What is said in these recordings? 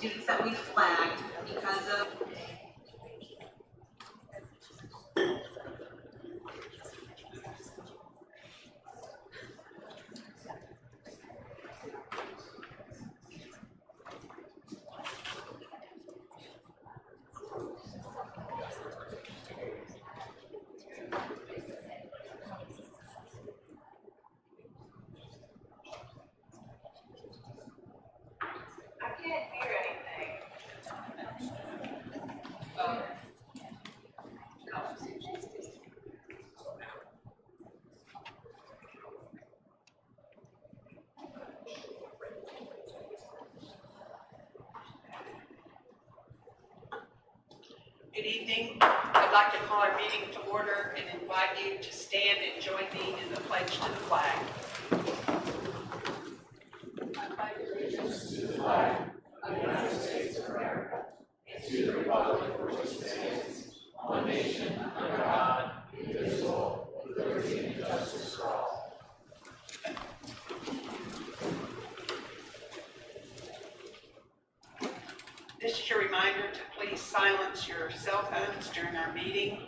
students that we flagged because of Good evening. I'd like to call our meeting to order and invite you to stand and join me in the pledge to the flag. I pledge allegiance to the flag of the United States of America and to the republic for which it stands, one nation, under God, indivisible, with liberty and justice for all. This is your reminder to please silence your cell phones during our meeting.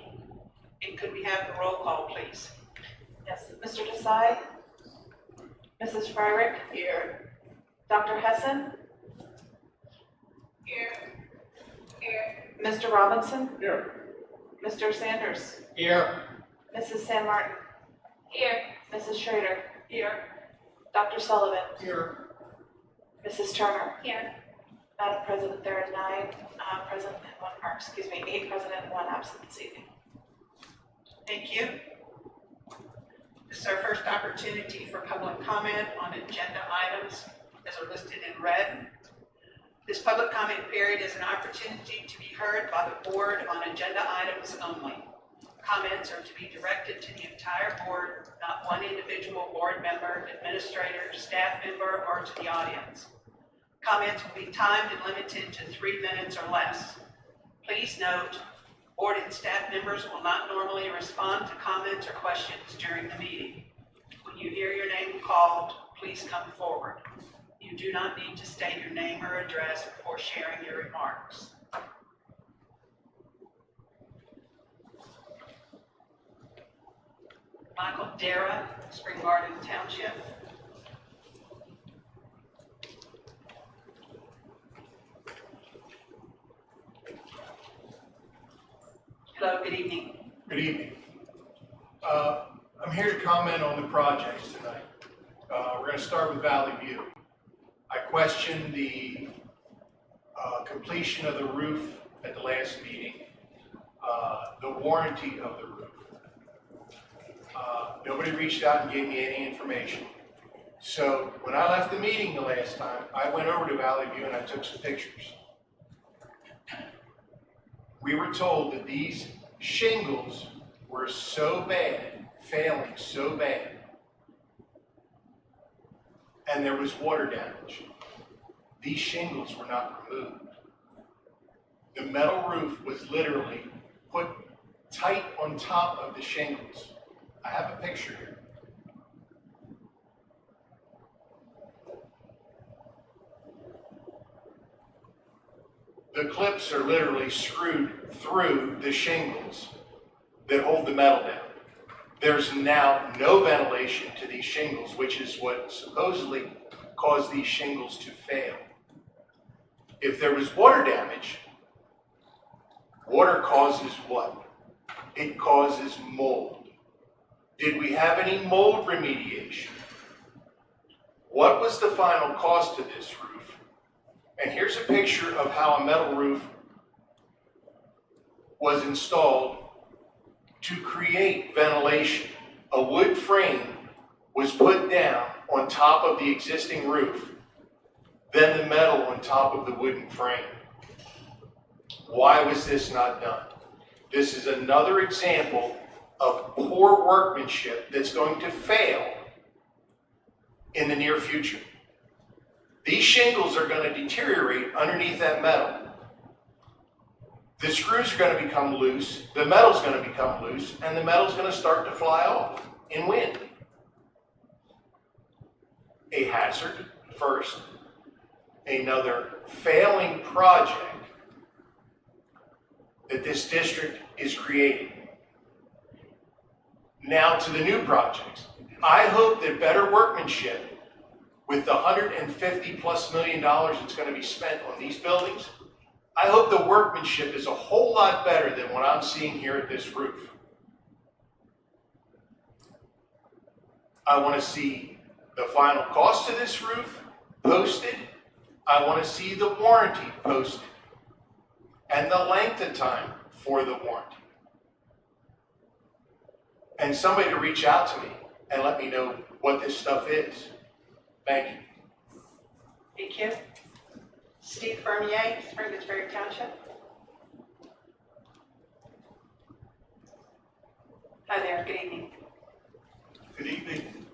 And could we have the roll call, please? Yes, Mr. Desai? Mrs. Fryrick? Here. Dr. Hessen? Here. Here. Mr. Robinson? Here. Mr. Sanders? Here. Mrs. San Martin? Here. Mrs. Schrader? Here. Dr. Sullivan? Here. Mrs. Turner? Here. Madam President, there are 8 present and 1 absent this evening. Thank you. This is our first opportunity for public comment on agenda items as are listed in red. This public comment period is an opportunity to be heard by the board on agenda items only. Comments are to be directed to the entire board, not one individual board member, administrator, staff member, or to the audience. Comments will be timed and limited to 3 minutes or less. Please note, board and staff members will not normally respond to comments or questions during the meeting. When you hear your name called, please come forward. You do not need to state your name or address before sharing your remarks. Michael Dara, Spring Garden Township. Hello, good evening. Good evening. I'm here to comment on the projects tonight. We're going to start with Valley View. I questioned the completion of the roof at the last meeting, the warranty of the roof. Nobody reached out and gave me any information. So when I left the meeting the last time, I went over to Valley View and I took some pictures. We were told that these shingles were so bad, failing so bad, and there was water damage. These shingles were not removed. The metal roof was literally put tight on top of the shingles. I have a picture here. The clips are literally screwed through the shingles that hold the metal down. There's now no ventilation to these shingles, which is what supposedly caused these shingles to fail. If there was water damage, water causes what? It causes mold. Did we have any mold remediation? What was the final cost of this roof? And here's a picture of how a metal roof was installed to create ventilation. A wood frame was put down on top of the existing roof, then the metal on top of the wooden frame. Why was this not done? This is another example of poor workmanship that's going to fail in the near future. These shingles are going to deteriorate underneath that metal. The screws are going to become loose, the metal's going to become loose, and the metal's going to start to fly off in wind. A hazard, first. another failing project that this district is creating. Now to the new projects. I hope that better workmanship with the $150+ million that's going to be spent on these buildings, I hope the workmanship is a whole lot better than what I'm seeing here at this roof. I want to see the final cost of this roof posted. I want to see the warranty posted and the length of time for the warranty. And somebody to reach out to me and let me know what this stuff is. Thank you. Thank you. Steve Fermier, Springersburg Township. Hi there, good evening. Good evening.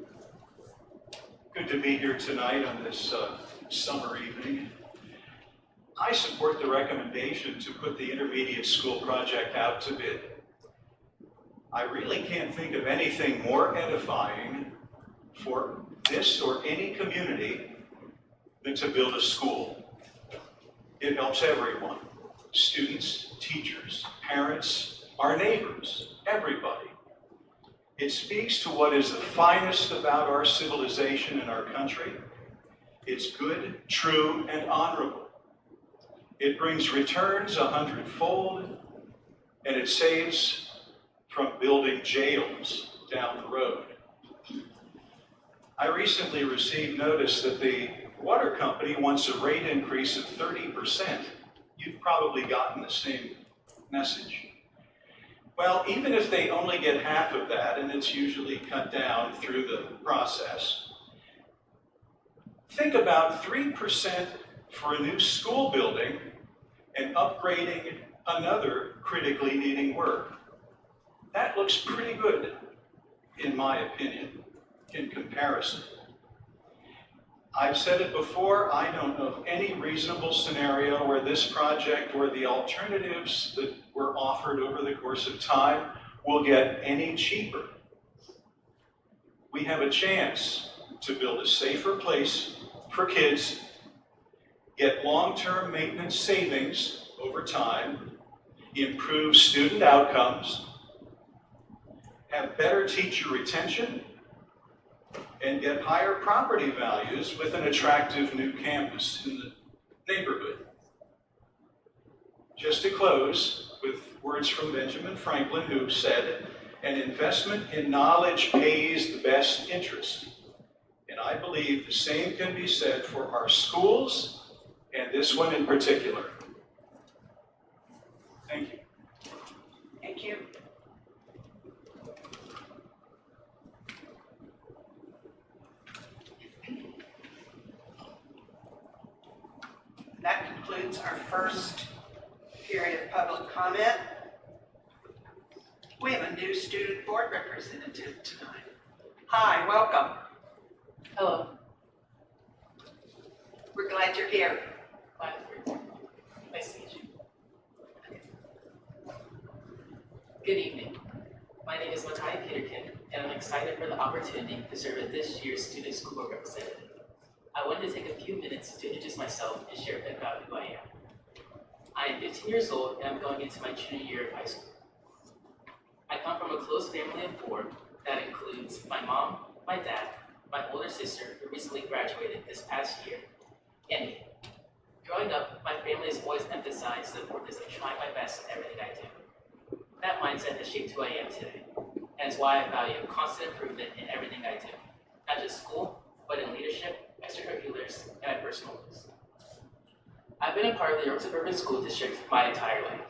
Good to be here tonight on this summer evening. I support the recommendation to put the intermediate school project out to bid. I really can't think of anything more edifying for this or any community than to build a school. It helps everyone, students, teachers, parents, our neighbors, everybody. It speaks to what is the finest about our civilization and our country. It's good, true, and honorable. It brings returns 100-fold, and it saves from building jails down the road. I recently received notice that the water company wants a rate increase of 30%. You've probably gotten the same message. Well, even if they only get half of that, and it's usually cut down through the process, think about 3% for a new school building and upgrading another critically needing work. That looks pretty good, in my opinion, in comparison. I've said it before, I don't know of any reasonable scenario where this project or the alternatives that were offered over the course of time will get any cheaper. We have a chance to build a safer place for kids, get long-term maintenance savings over time, improve student outcomes, have better teacher retention, and get higher property values with an attractive new campus in the neighborhood. Just to close with words from Benjamin Franklin, who said, "An investment in knowledge pays the best interest." And I believe the same can be said for our schools, and this one in particular. Thank you. Thank you. That concludes our first period of public comment. We have a new student board representative tonight. Hi, welcome. Hello. We're glad you're here. Nice to meet you. Good evening. My name is Matai Peterkin, and I'm excited for the opportunity to serve as this year's Student School Board Representative. I wanted to take a few minutes to introduce myself and share a bit about who I am. I am 15 years old, and I'm going into my junior year of high school. I come from a close family of 4 that includes my mom, my dad, my older sister, who recently graduated this past year, and me. Growing up, my family has always emphasized the importance of trying my best in everything I do. That mindset has shaped who I am today, and is why I value constant improvement in everything I do, not just school, but in leadership, extracurriculars, and my personal goals. I've been a part of the York Suburban School District my entire life.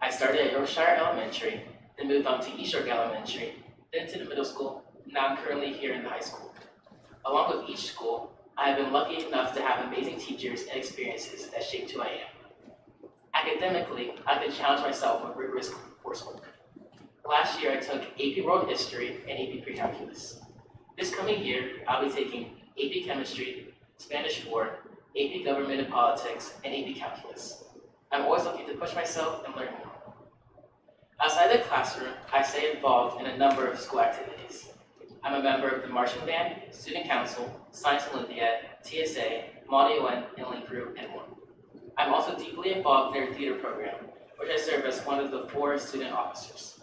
I started at Yorkshire Elementary, then moved on to East York Elementary, then to the middle school, and now I'm currently here in the high school. Along with each school, I have been lucky enough to have amazing teachers and experiences that shaped who I am. Academically, I've been challenged myself with rigorous coursework. Last year, I took AP World History and AP Pre-Calculus. This coming year, I'll be taking AP Chemistry, Spanish 4, AP Government and Politics, and AP Calculus. I'm always looking to push myself and learn more. Outside the classroom, I stay involved in a number of school activities. I'm a member of the Marching Band, Student Council, Science Olympiad, TSA, Monty Wen, and Link Group, and more. I'm also deeply involved in our theater program, which I serve as one of the 4 student officers.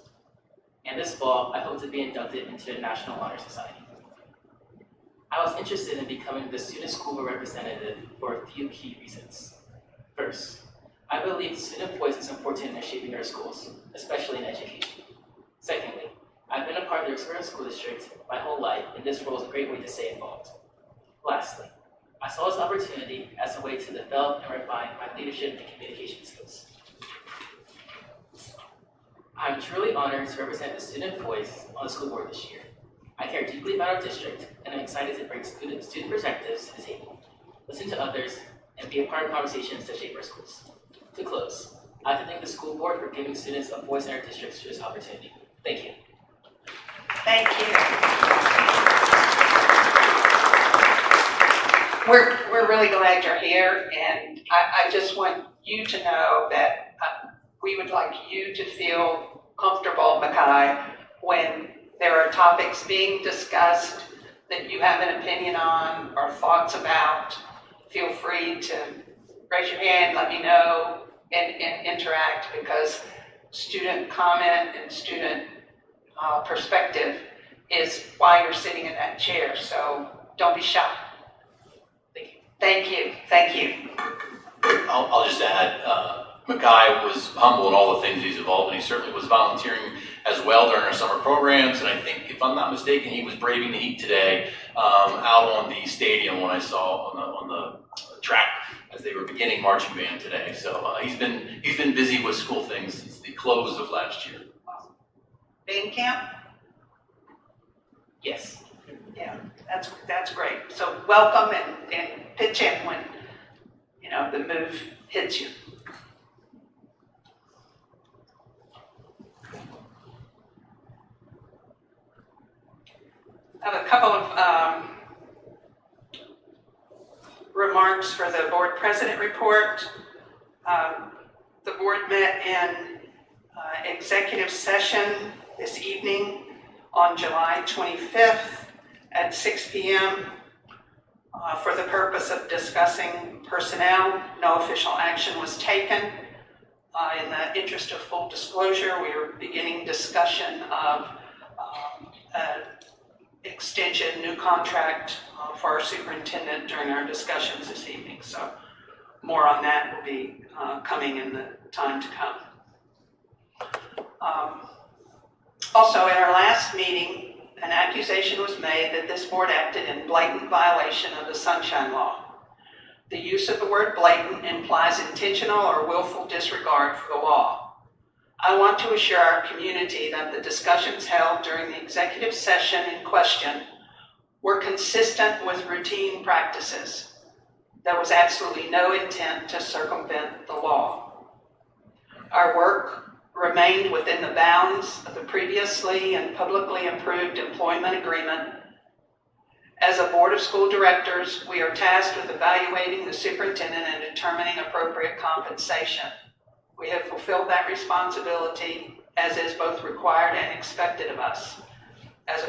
And this fall, I hope to be inducted into the National Honor Society. I was interested in becoming the student school board representative for a few key reasons. First, I believe student voice is important in shaping our schools, especially in education. Secondly, I've been a part of the Exeter School District my whole life, and this role is a great way to stay involved. Lastly, I saw this opportunity as a way to develop and refine my leadership and communication skills. I'm truly honored to represent the student voice on the school board this year. I care deeply about our district, and I'm excited to bring student perspectives to the table, listen to others, and be a part of conversations that shape our schools. To close, I'd like to thank the school board for giving students a voice in our district through this opportunity. Thank you. Thank you. We're really glad you're here, and I just want you to know that we would like you to feel comfortable, Makai, when there are topics being discussed that you have an opinion on or thoughts about. Feel free to raise your hand, let me know, and interact, because student comment and student perspective is why you're sitting in that chair, so don't be shy. Thank you. Thank you. I'll just add, Makai was humble in all the things he's involved in. He certainly was volunteering as well during our summer programs, and I think, if I'm not mistaken, he was braving the heat today out on the stadium when I saw on the track as they were beginning marching band today. So he's been busy with school things since the close of last year. Band camp? Yes. Yeah, that's great. So welcome and pitch in when the move hits you. I have a couple of remarks for the board president report. The board met in executive session this evening on July 25th at 6 p.m. For the purpose of discussing personnel. No official action was taken. In the interest of full disclosure, we are beginning discussion of extension, new contract for our superintendent during our discussions this evening. So more on that will be coming in the time to come. Also, at our last meeting, an accusation was made that this board acted in blatant violation of the Sunshine Law. The use of the word blatant implies intentional or willful disregard for the law. I want to assure our community that the discussions held during the executive session in question were consistent with routine practices. There was absolutely no intent to circumvent the law. Our work remained within the bounds of the previously and publicly approved employment agreement. As a board of school directors, we are tasked with evaluating the superintendent and determining appropriate compensation. We have fulfilled that responsibility, as is both required and expected of us. As a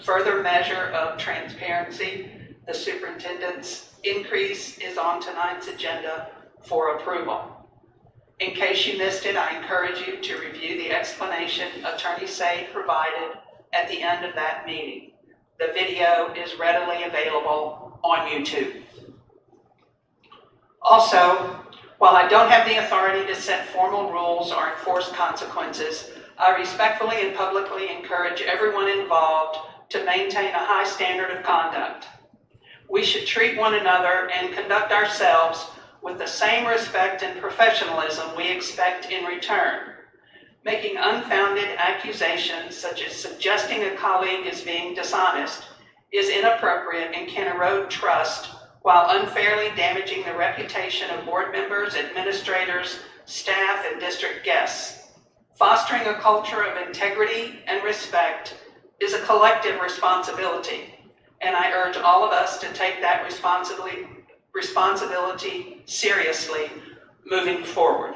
further measure of transparency, the superintendent's increase is on tonight's agenda for approval. In case you missed it, I encourage you to review the explanation Attorney Say provided at the end of that meeting. The video is readily available on YouTube. Also, while I don't have the authority to set formal rules or enforce consequences, I respectfully and publicly encourage everyone involved to maintain a high standard of conduct. We should treat one another and conduct ourselves with the same respect and professionalism we expect in return. Making unfounded accusations, such as suggesting a colleague is being dishonest, is inappropriate and can erode trust while unfairly damaging the reputation of board members, administrators, staff, and district guests. Fostering a culture of integrity and respect is a collective responsibility, and I urge all of us to take that responsibility seriously moving forward.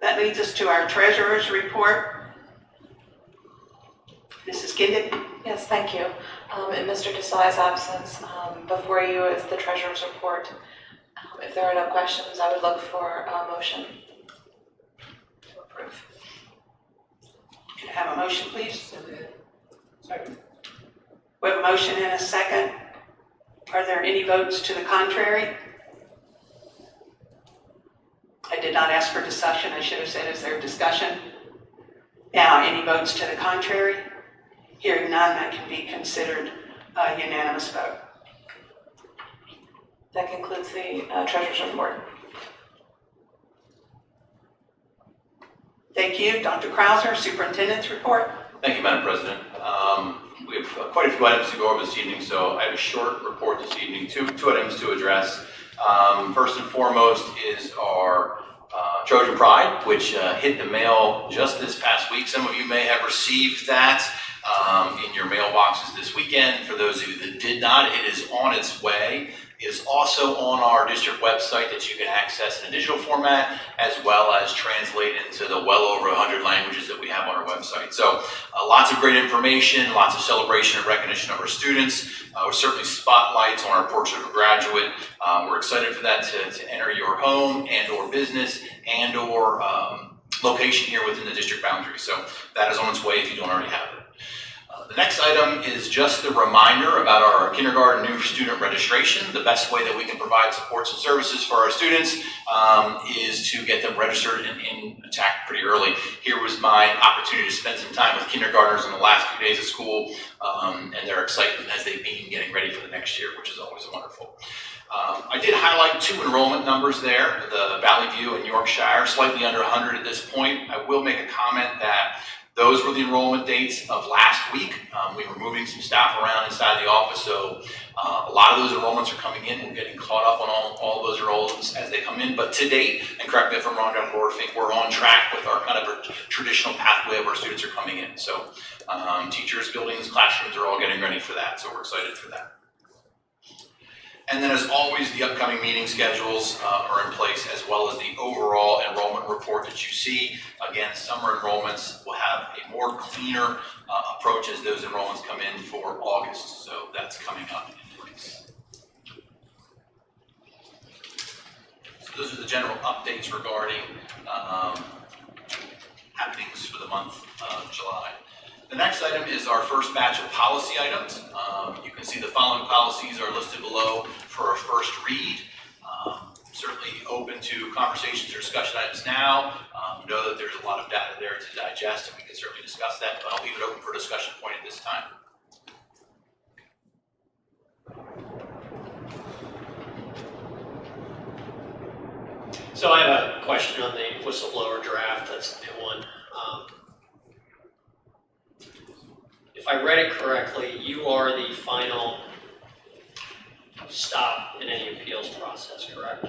That leads us to our treasurer's report. Mrs. Kindit. Yes, thank you. In Mr. Desai's absence, before you is the treasurer's report. If there are no questions, I would look for a motion to approve. Can I have a motion, please? Second. We have a motion and a second. Are there any votes to the contrary? I did not ask for discussion. I should have said, is there discussion? Now, any votes to the contrary? Hearing none, that can be considered a unanimous vote. That concludes the treasurer's report. Thank you. Dr. Krauser, Superintendent's report. Thank you, Madam President. We have quite a few items to go over this evening, so I have a short report this evening, two items to address. First and foremost is our Trojan Pride, which hit the mail just this past week. Some of you may have received that in your mailboxes this weekend. For those of you that did not, it is on its way. It is also on our district website that you can access in a digital format, as well as translate into the well over 100 languages that we have on our website. So lots of great information, lots of celebration and recognition of our students. We're certainly spotlights on our portrait of a graduate. We're excited for that to enter your home and or business and or location here within the district boundaries. So that is on its way if you don't already have it. The next item is just a reminder about our kindergarten new student registration. The best way that we can provide supports and services for our students is to get them registered and attacked pretty early. Here was my opportunity to spend some time with kindergartners in the last few days of school and their excitement as they've been getting ready for the next year, which is always wonderful. I did highlight two enrollment numbers there, the Valley View and Yorkshire, slightly under 100 at this point. I will make a comment that those were the enrollment dates of last week. We were moving some staff around inside the office, so a lot of those enrollments are coming in. We're getting caught up on all of those enrollments as they come in. But to date, and correct me if I'm wrong, Dr. Moore, I think we're on track with our kind of a traditional pathway of our students are coming in. So teachers, buildings, classrooms are all getting ready for that. So we're excited for that. And then, as always, the upcoming meeting schedules are in place, as well as the overall enrollment report that you see. Again, summer enrollments will have a more cleaner approach as those enrollments come in for August. So that's coming up in place. So those are the general updates regarding happenings for the month of July. The next item is our first batch of policy items. You can see the following policies are listed below for a first read. Certainly open to conversations or discussion items now. Know that there's a lot of data there to digest, and we can certainly discuss that, but I'll leave it open for discussion point at this time. So I have a question on the whistleblower draft. That's the new one. If I read it correctly, you are the final stop in any appeals process, correct?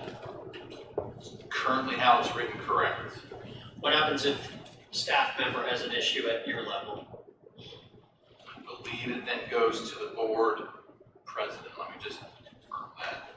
Currently how it's written, correct. What happens if a staff member has an issue at your level? I believe it then goes to the board president. Let me just confirm that.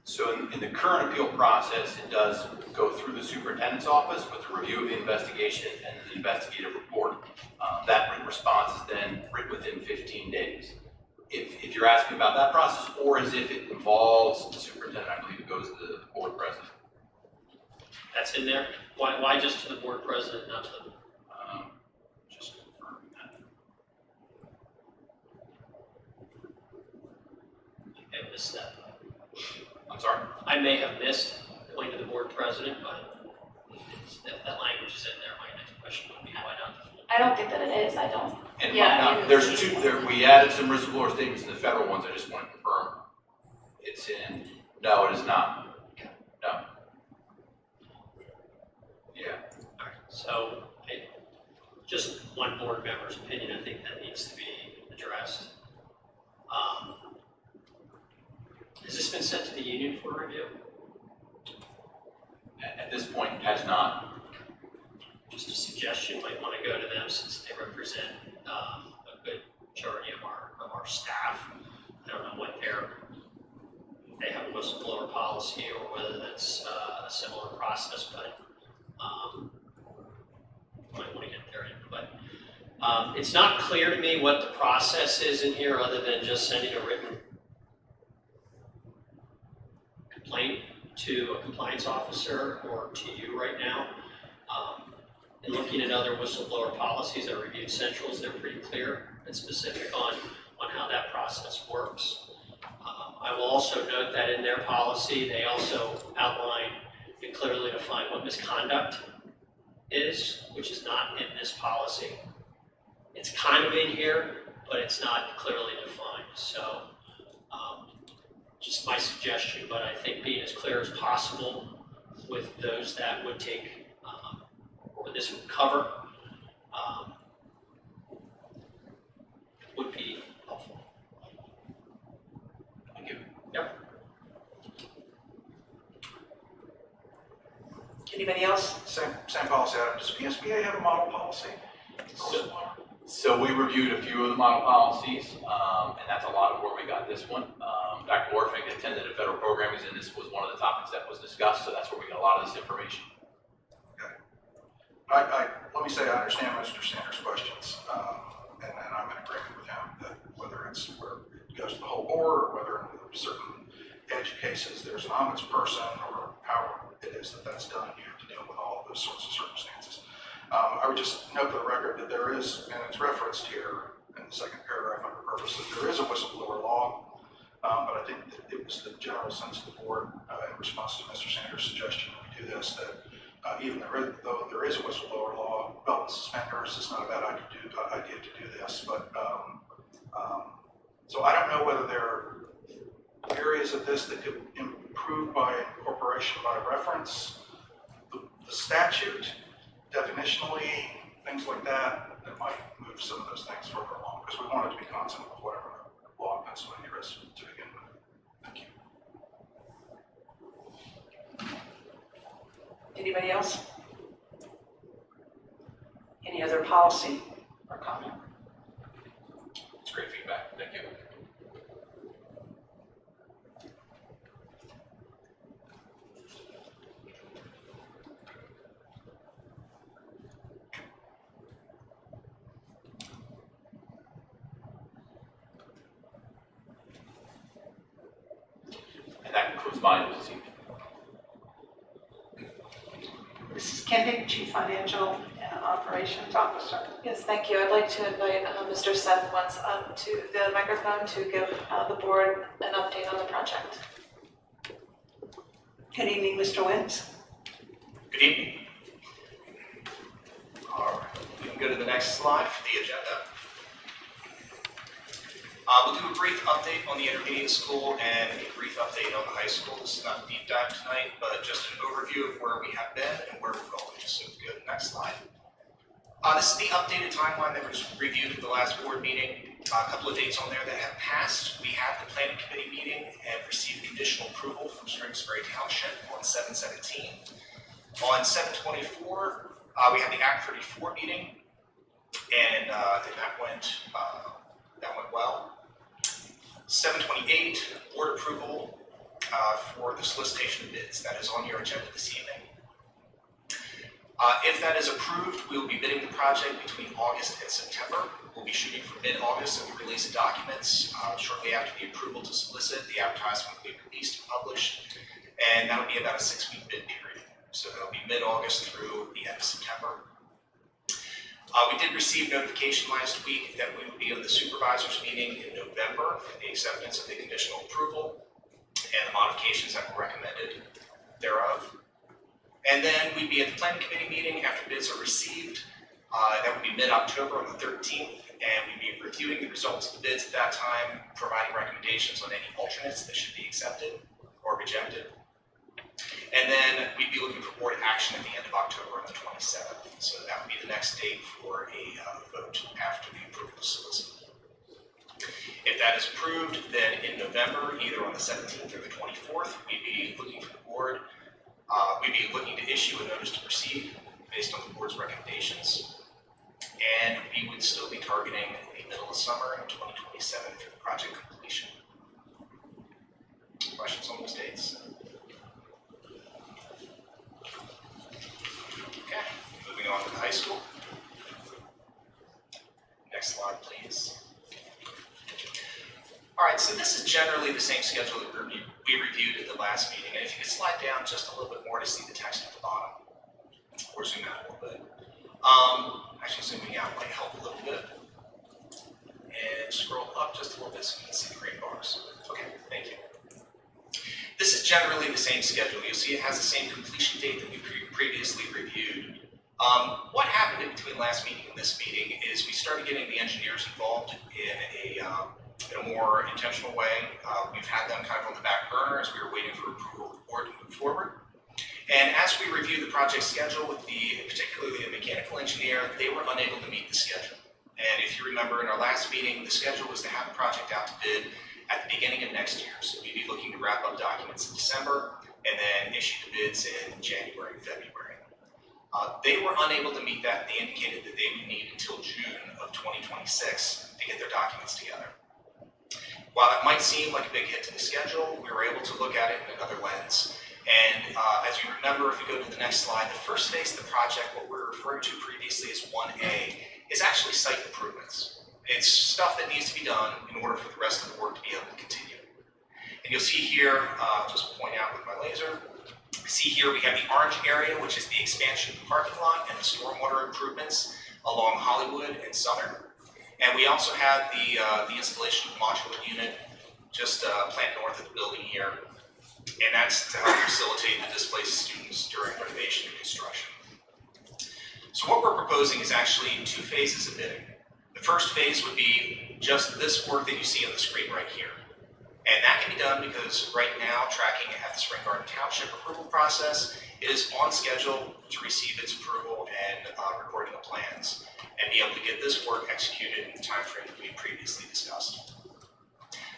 So in the current appeal process, it does go through the superintendent's office with a review of the investigation and the investigative report. That written response is then written within 15 days. If you're asking about that process, or as if it involves the superintendent, I believe it goes to the board president. That's in there? Why just to the board president, not to the... Just confirm that. I missed that. I'm sorry? I may have missed going to the board president, but if that language is in there, my next question would be why not? I don't think that it is. I don't. And Yeah, there's two there. We added some whistleblower statements in the federal ones. I just want to confirm. It's in. No, it is not. No. Yeah. All right. So, just one board member's opinion, I think that needs to be addressed. this been sent to the union for review? At this point, it has not. Just a suggestion, might want to go to them since they represent a good majority of our staff. I don't know what if they have a whistleblower policy or whether that's a similar process, but might want to get their input. It's not clear to me what the process is in here other than just sending a written complaint to a compliance officer or to you right now. And looking at other whistleblower policies I reviewed Central's, they're pretty clear and specific on how that process works. I will also note that in their policy, they also outline and clearly define what misconduct is, which is not in this policy. It's kind of in here, but it's not clearly defined. So just my suggestion, but I think being as clear as possible with those that would take, or this would cover, would be helpful. Thank you. Yep. Anybody else? Same policy item. Does VSBA have a model policy? So we reviewed a few of the model policies, and that's a lot of where we got this one. Dr. Warfink attended a federal program, and this was one of the topics that was discussed, so that's where we got a lot of this information. Let me say I understand Mr. Sanders' questions, and I'm in agreement with him that whether it's where it goes to the whole board or whether in certain edge cases there's an ombudsperson or however it is that that's done, you have to deal with all of those sorts of circumstances. I would just note for the record that there is, and it's referenced here in the second paragraph under purposes, there is a whistleblower law, but I think that it was the general sense of the board in response to Mr. Sanders' suggestion that we do this, that even though there is a whistleblower law, belt and suspenders is not a bad idea to do this, but so I don't know whether there are areas of this that could improve by incorporation by reference. The statute, definitionally, things like that, that might move some of those things further along, because we want it to be consonant with whatever the law in Pennsylvania is to begin with. Thank you. Anybody else? Any other policy or comment? It's great feedback. Thank you. And that concludes mine this evening. Mrs. Kendick, Chief Financial and Operations Officer. Yes, thank you. I'd like to invite Mr. Seth once up to the microphone to give the board an update on the project. Good evening, Mr. Wentz. Good evening. All right, we can go to the next slide for the agenda. We'll do a brief update on the intermediate school and a brief update on the high school. This is not a deep dive tonight, but just an overview of where we have been and where we're going. So if we go to the next slide. This is the updated timeline that was reviewed at the last board meeting. A couple of dates on there that have passed. We had the planning committee meeting and received conditional approval from Spring-Sperry Township on 7/17. On 7/24, we had the Act 34 meeting, and that went well. 7/28, board approval for the solicitation of bids. That is on your agenda this evening. If that is approved, we will be bidding the project between August and September. We'll be shooting for mid-August and the release of documents shortly after the approval to solicit. The advertisement will be released and published, and that will be about a 6-week bid period. So that'll be mid-August through the end of September. We did receive notification last week that we will be at the supervisors meeting in November for the acceptance of the conditional approval and the modifications that were recommended thereof. And then we'd be at the planning committee meeting after bids are received. That would be mid-October on the 13th, and we'd be reviewing the results of the bids at that time, providing recommendations on any alternates that should be accepted or rejected. And then we'd be looking for board action at the end of October on the 27th. So that would be the next date for a vote after the approval is solicited. If that is approved, then in November, either on the 17th or the 24th, we'd be looking for the board, we'd be looking to issue a notice to proceed based on the board's recommendations. And we would still be targeting the middle of summer in 2027 for the project completion. Questions on those dates? Okay, moving on to the high school. Next slide, please. All right, so this is generally the same schedule that we reviewed at the last meeting. And if you could slide down just a little bit more to see the text at the bottom, or zoom out a little bit. Actually, zooming out might help a little bit. And scroll up just a little bit so you can see the green bars. Okay, thank you. This is generally the same schedule. You'll see it has the same completion date that we previously reviewed. What happened in between last meeting and this meeting is we started getting the engineers involved in a more intentional way. We've had them kind of on the back burner as we were waiting for approval of the board to move forward. And as we reviewed the project schedule with particularly the mechanical engineer, they were unable to meet the schedule. And if you remember in our last meeting, the schedule was to have the project out to bid at the beginning of next year. So we'd be looking to wrap up documents in December and then issue the bids in January and February. They were unable to meet that. They indicated that they would need until June of 2026 to get their documents together. While that might seem like a big hit to the schedule, we were able to look at it in another lens. And as you remember, if we go to the next slide, the first phase of the project, what we're referring to previously as 1A, is actually site improvements. It's stuff that needs to be done in order for the rest of the work to be able to continue. And you'll see here, just point out with my laser, see here we have the orange area, which is the expansion of the parking lot and the stormwater improvements along Hollywood and Southern. And we also have the installation of the modular unit just planned north of the building here. And that's to help facilitate the displaced students during renovation and construction. So what we're proposing is actually 2 phases of bidding. The first phase would be just this work that you see on the screen right here. And that can be done because right now, tracking at the Spring Garden Township approval process, it is on schedule to receive its approval and recording of plans, and be able to get this work executed in the timeframe that we previously discussed.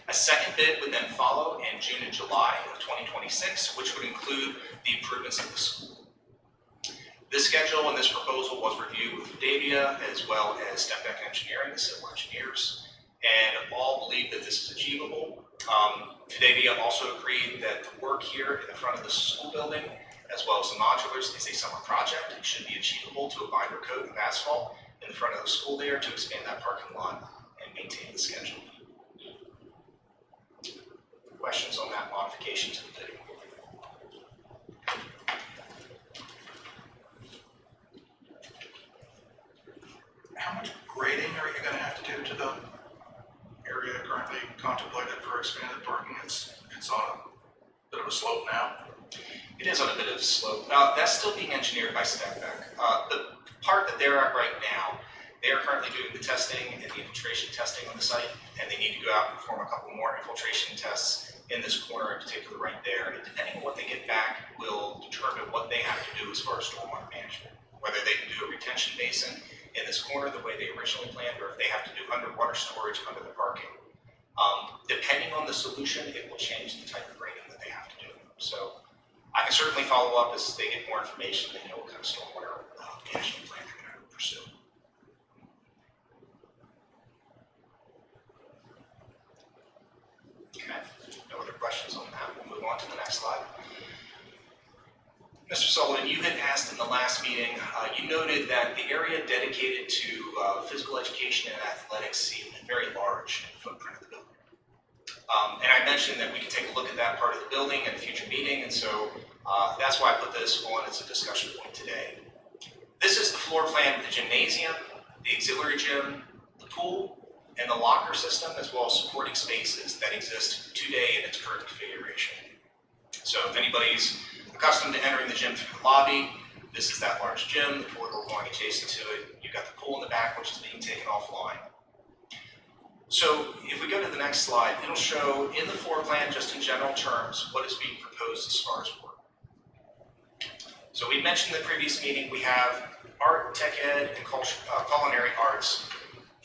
A second bid would then follow in June and July of 2026, which would include the improvements of the school. This schedule and this proposal was reviewed with Davia as well as Stepbeck Engineering, the civil engineers, and all believe that this is achievable. Davia also agreed that the work here in the front of the school building, as well as the modulars, is a summer project. It should be achievable to a binder coat of asphalt in the front of the school there to expand that parking lot and maintain the schedule. Questions on that modification to the bidding? How much grading are you going to have to do to the area currently contemplated for expanded parking? It's on a bit of a slope now. It is on a bit of a slope. That's still being engineered by Stepbeck. The part that they're at right now, they are currently doing the testing and the infiltration testing on the site, and they need to go out and perform a couple more infiltration tests in this corner in particular right there. And depending on what they get back will determine what they have to do as far as stormwater management. Whether they can do a retention basin in this corner the way they originally planned, or if they have to do underwater storage under the parking. Depending on the solution, it will change the type of grading that they have to do. So I can certainly follow up as they get more information, they know what kind of stormwater management plan they're going to pursue. Okay, no other questions on that. We'll move on to the next slide. Mr. Sullivan, you had asked in the last meeting, you noted that the area dedicated to physical education and athletics seemed very large in the footprint of the building. And I mentioned that we could take a look at that part of the building in a future meeting, and so that's why I put this on as a discussion point today. This is the floor plan of the gymnasium, the auxiliary gym, the pool, and the locker system, as well as supporting spaces that exist today in its current configuration. So if anybody's accustomed to entering the gym through the lobby, this is that large gym, the corridor going adjacent to it. You've got the pool in the back, which is being taken offline. So if we go to the next slide, it'll show in the floor plan, just in general terms, what is being proposed as far as work. So we mentioned in the previous meeting, we have art, tech ed, and culinary arts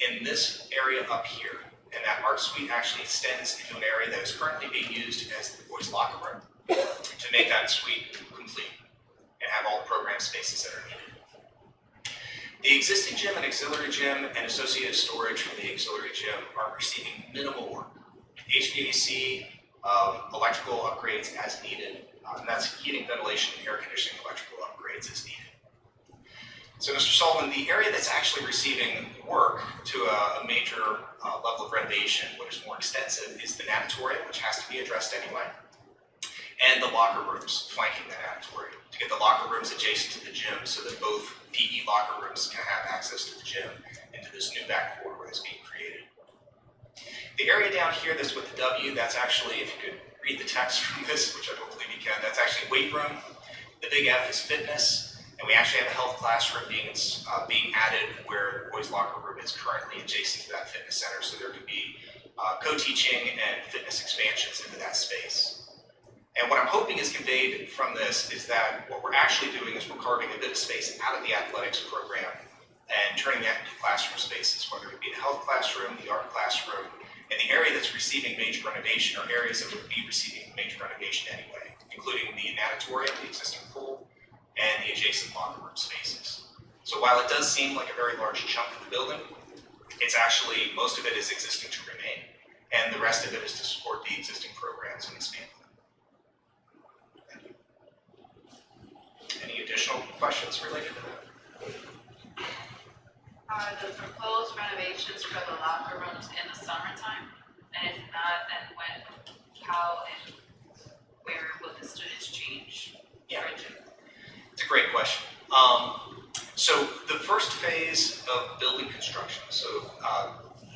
in this area up here. and that art suite actually extends into an area that is currently being used as the boys' locker room to make that suite complete and have all the program spaces that are needed. The existing gym and auxiliary gym and associated storage for the auxiliary gym are receiving minimal work. HVAC, electrical upgrades as needed, and that's heating, ventilation, air conditioning, electrical upgrades as needed. So Mr. Sullivan, the area that's actually receiving work to a major level of renovation, what is more extensive, is the natatorium, which has to be addressed anyway, and the locker rooms flanking the natatorium, to get the locker rooms adjacent to the gym so that both PE locker rooms can have access to the gym and to this new back corridor that's being created. The area down here that's with the W, that's actually, if you could read the text from this, which I don't believe you can, that's actually weight room. The big F is fitness, and we actually have a health classroom being added where the boys' locker room is currently adjacent to that fitness center, so there could be co-teaching and fitness expansions into that space. And what I'm hoping is conveyed from this is that what we're actually doing is we're carving a bit of space out of the athletics program and turning that into classroom spaces, whether it be the health classroom, the art classroom, and the area that's receiving major renovation are areas that would be receiving major renovation anyway, including the natatorium, the existing pool, and the adjacent locker room spaces. So while it does seem like a very large chunk of the building, it's actually, most of it is existing to remain, and the rest of it is to support the existing programs and expand them. Thank you. Any additional questions related to that? Are the proposed renovations for the locker rooms in the summertime? And if not, then when, how, and where will the students change? Yeah, it's a great question. So the first phase of building construction, so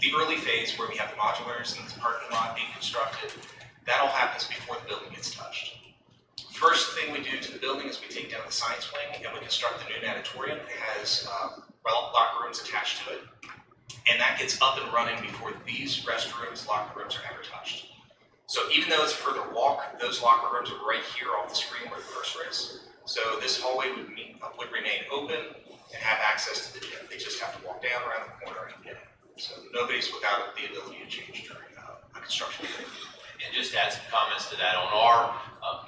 the early phase where we have the modulars and the parking lot being constructed, that all happens before the building gets touched. First thing we do to the building is we take down the science wing and we construct the new natatorium. It has locker rooms attached to it, and that gets up and running before these restrooms, locker rooms are ever touched. So even though it's a further walk, those locker rooms are right here off the screen where the cursor is. So this hallway would remain open and have access to the gym. They just have to walk down around the corner and get in. So nobody's without the ability to change during a construction period. And just to add some comments to that, on our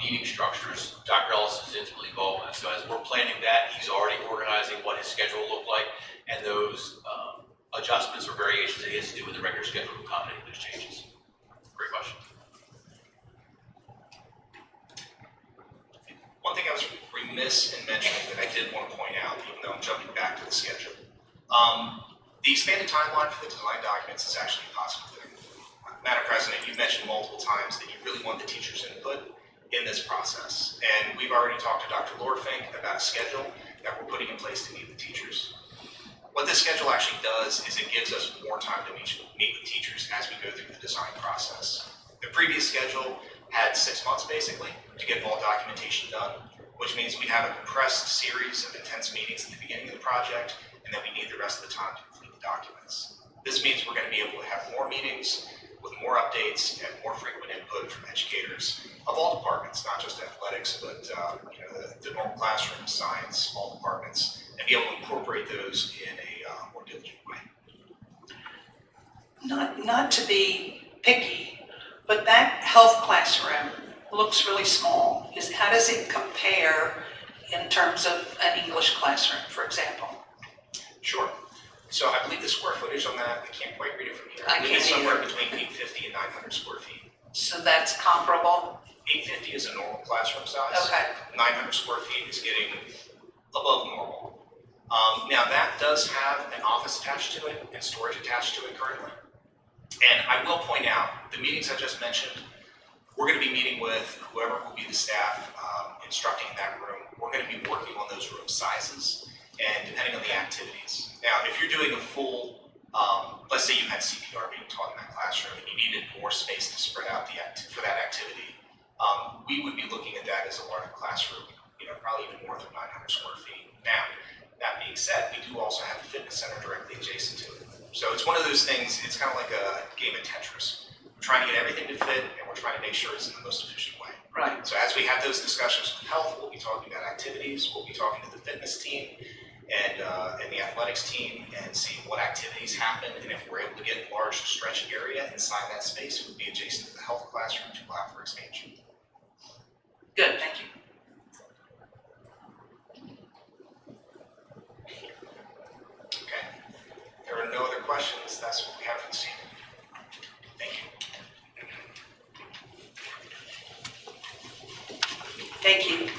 meeting structures, Dr. Ellis is intimately involved in it. So as we're planning that, he's already organizing what his schedule will look like, and those adjustments or variations that he has to do with the regular schedule to accommodate those changes. Great question. One thing I was remiss in mentioning that I did want to point out, even though I'm jumping back to the schedule, the expanded timeline for the design documents is actually a positive thing. Madam President, you mentioned multiple times that you really want the teachers' input in this process. And we've already talked to Dr. Lorfink about a schedule that we're putting in place to meet with teachers. What this schedule actually does is it gives us more time to meet with teachers as we go through the design process. The previous schedule had 6 months basically to get all documentation done, which means we have a compressed series of intense meetings at the beginning of the project, and then we need the rest of the time to complete the documents. This means we're going to be able to have more meetings with more updates and more frequent input from educators of all departments, not just athletics, but the normal classroom, science, all departments, and be able to incorporate those in a more diligent way. Not to be picky, but that health classroom looks really small. How does it compare in terms of an English classroom, for example? Sure. So I believe the square footage on that, I can't quite read it from here. I can't It's somewhere either. between 850 and 900 square feet. So that's comparable? 850 is a normal classroom size. Okay. 900 square feet is getting above normal. Now that does have an office attached to it and storage attached to it currently. And I will point out, the meetings I just mentioned, we're going to be meeting with whoever will be the staff instructing in that room. We're going to be working on those room sizes and depending on the activities. Now, if you're doing a full, let's say you had CPR being taught in that classroom and you needed more space to spread out for that activity, we would be looking at that as a larger classroom, probably even north of 900 square feet. Now, that being said, we do also have a fitness center directly adjacent to it. So it's one of those things, it's kind of like a game of Tetris. We're trying to get everything to fit and we're trying to make sure it's in the most efficient way. Right. So as we have those discussions with health, we'll be talking about activities, we'll be talking to the fitness team, and the athletics team and see what activities happen, and if we're able to get a large stretch area inside that space, it would be adjacent to the health classroom to allow for expansion. Good, thank you. Okay, if there are no other questions, that's what we have for this evening. Thank you. Thank you.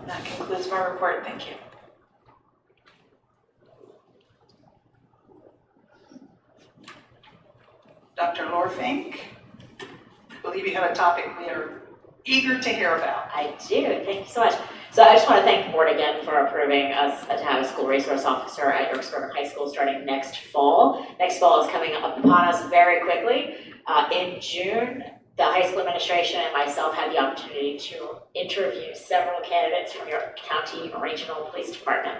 That concludes my report, thank you. Dr. Lorfink, I believe you have a topic we are eager to hear about. I do, thank you so much. So I just want to thank the board again for approving us to have a school resource officer at York Suburban High School starting next fall. Next fall is coming up upon us very quickly. In June, the high school administration and myself had the opportunity to interview several candidates from York County Regional Police Department.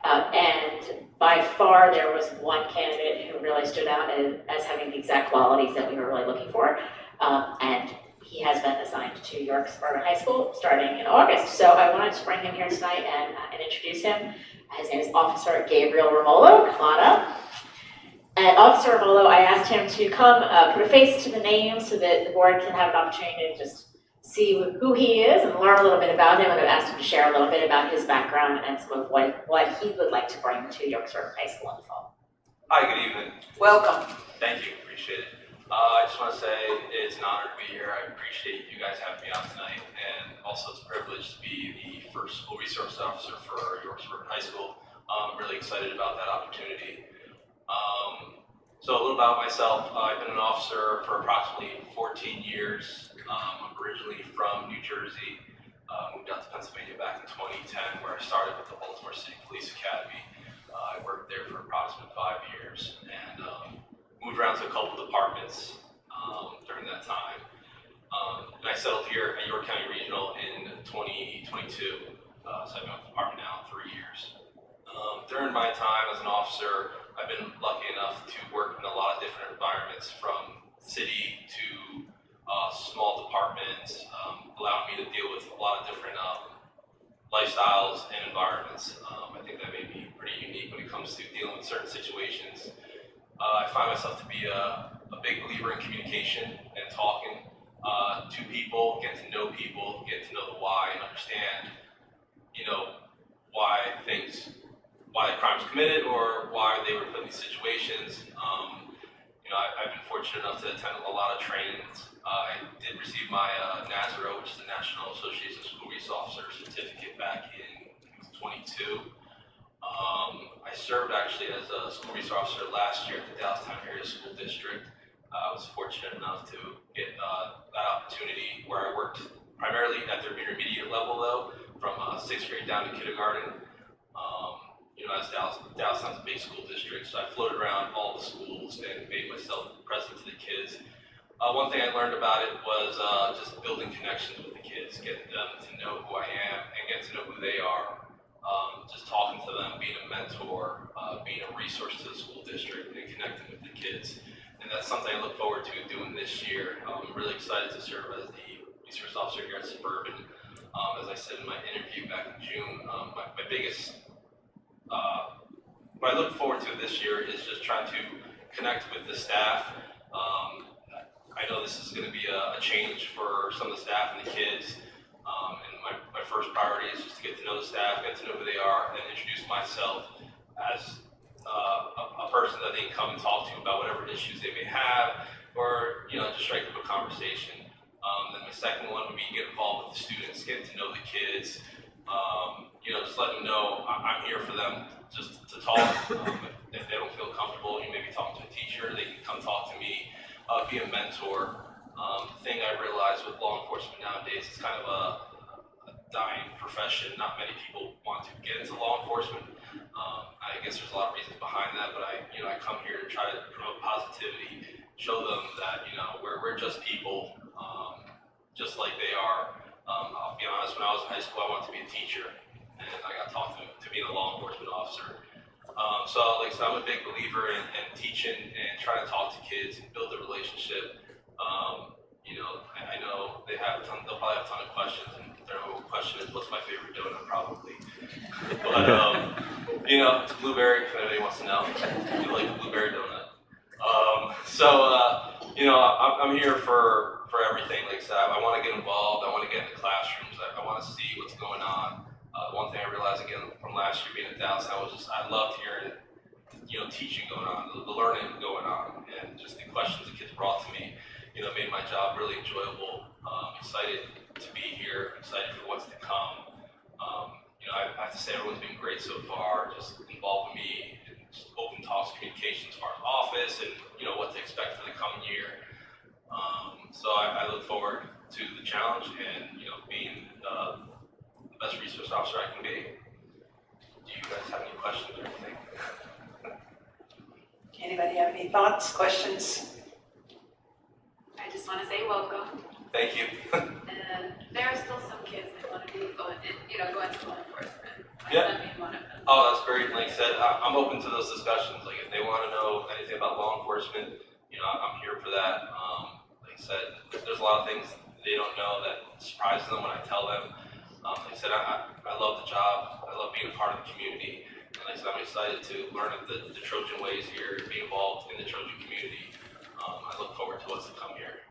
And by far, there was one candidate who really stood out as having the exact qualities that we were really looking for. And he has been assigned to York Suburban High School starting in August. So I wanted to bring him here tonight and introduce him. His name is Officer Gabriel Romolo. Come on up. And Officer Romolo, I asked him to come put a face to the name so that the board can have an opportunity to just see who he is and learn a little bit about him. And I've asked him to share a little bit about his background and some of what he would like to bring to York Suburban High School in the fall. Hi, good evening. Welcome. Thank you, appreciate it. I just want to say it's an honor to be here. I appreciate you guys having me out tonight, and also it's a privilege to be the first school resource officer for York Suburban High School. I'm really excited about that opportunity. So a little about myself. I've been an officer for approximately 14 years. I'm originally from New Jersey. Moved out to Pennsylvania back in 2010, where I started with the Baltimore City Police Academy. I worked there for approximately 5 years, and moved around to a couple departments during that time. And I settled here at York County Regional in 2022, so I've been with the department now 3 years. During my time as an officer, I've been lucky enough to work in a lot of different environments, from city to small departments, allowing me to deal with a lot of different lifestyles and environments. I think that may be pretty unique when it comes to dealing with certain situations. I find myself to be a big believer in communication and talking to people, getting to know people, getting to know the why and understand, why the crime was committed or why they were put in these situations. I've been fortunate enough to attend a lot of trainings. I did receive my NASRO, which is the National Association of School Resource Officers certificate, back in 22. I served actually as a school resource officer last year at the Doylestown Area School District. I was fortunate enough to get that opportunity, where I worked primarily at their intermediate level, though, from 6th grade down to kindergarten. As Doylestown's a big school district, so I floated around all the schools and made myself present to the kids. One thing I learned about it was just building connections with the kids, getting them to know who I am and getting to know who they are. Just talking to them, being a mentor, being a resource to the school district, and connecting with the kids. And that's something I look forward to doing this year. I'm really excited to serve as the resource officer here at Suburban. As I said in my interview back in June, my biggest, what I look forward to this year is just trying to connect with the staff. I know this is going to be a change for some of the staff and the kids. And my first priority is just to get to know the staff, get to know who they are, and introduce myself as a person that they can come and talk to about whatever issues they may have, or just strike up a conversation. Then my second one would be get involved with the students, get to know the kids. Just let them know I'm here for them, just to talk. If they don't feel comfortable, you may be talking to a teacher, they can come talk to me, be a mentor. The thing I realize with law enforcement nowadays is kind of a dying profession. Not many people want to get into law enforcement. I guess there's a lot of reasons behind that, but I come here to try to promote positivity, show them that we're just people, just like they are. I'll be honest, when I was in high school, I wanted to be a teacher, and I got taught to be a law enforcement officer. So like I said, I'm a big believer in teaching and trying to talk to kids and build a relationship. I know they'll probably have a ton of questions, and their question is, what's my favorite donut, probably. But, you know, it's a blueberry, if anybody wants to know. I do like a blueberry donut. You know, I'm here for everything. Like I said, I want to get involved. I want to get in the classrooms. I want to see what's going on. One thing I realized again from last year being at Dallas, I loved hearing, you know, teaching going on, the learning going on, and just the questions the kids brought to me, you know, made my job really enjoyable. Excited to be here, excited for what's to come. You know, I have to say everyone's been great so far, just involving me in just open talks, communication as far as office and, you know, what to expect for the coming year. So I look forward to the challenge and, you know, being the best resource officer I can be. Do you guys have any questions or anything? Anybody have any thoughts, questions? I just want to say welcome. Thank you. And there are still some kids that want to be going to law enforcement. My Yeah. son being one of them. Oh, that's great. Like I said, I'm open to those discussions. Like if they want to know anything about law enforcement, you know, I'm here for that. Like I said, there's a lot of things they don't know that surprises them when I tell them. Like I said, I love the job. I love being a part of the community. And like I said, I'm excited to learn the Trojan ways here, be involved in the Trojan community. I look forward to what's to come here.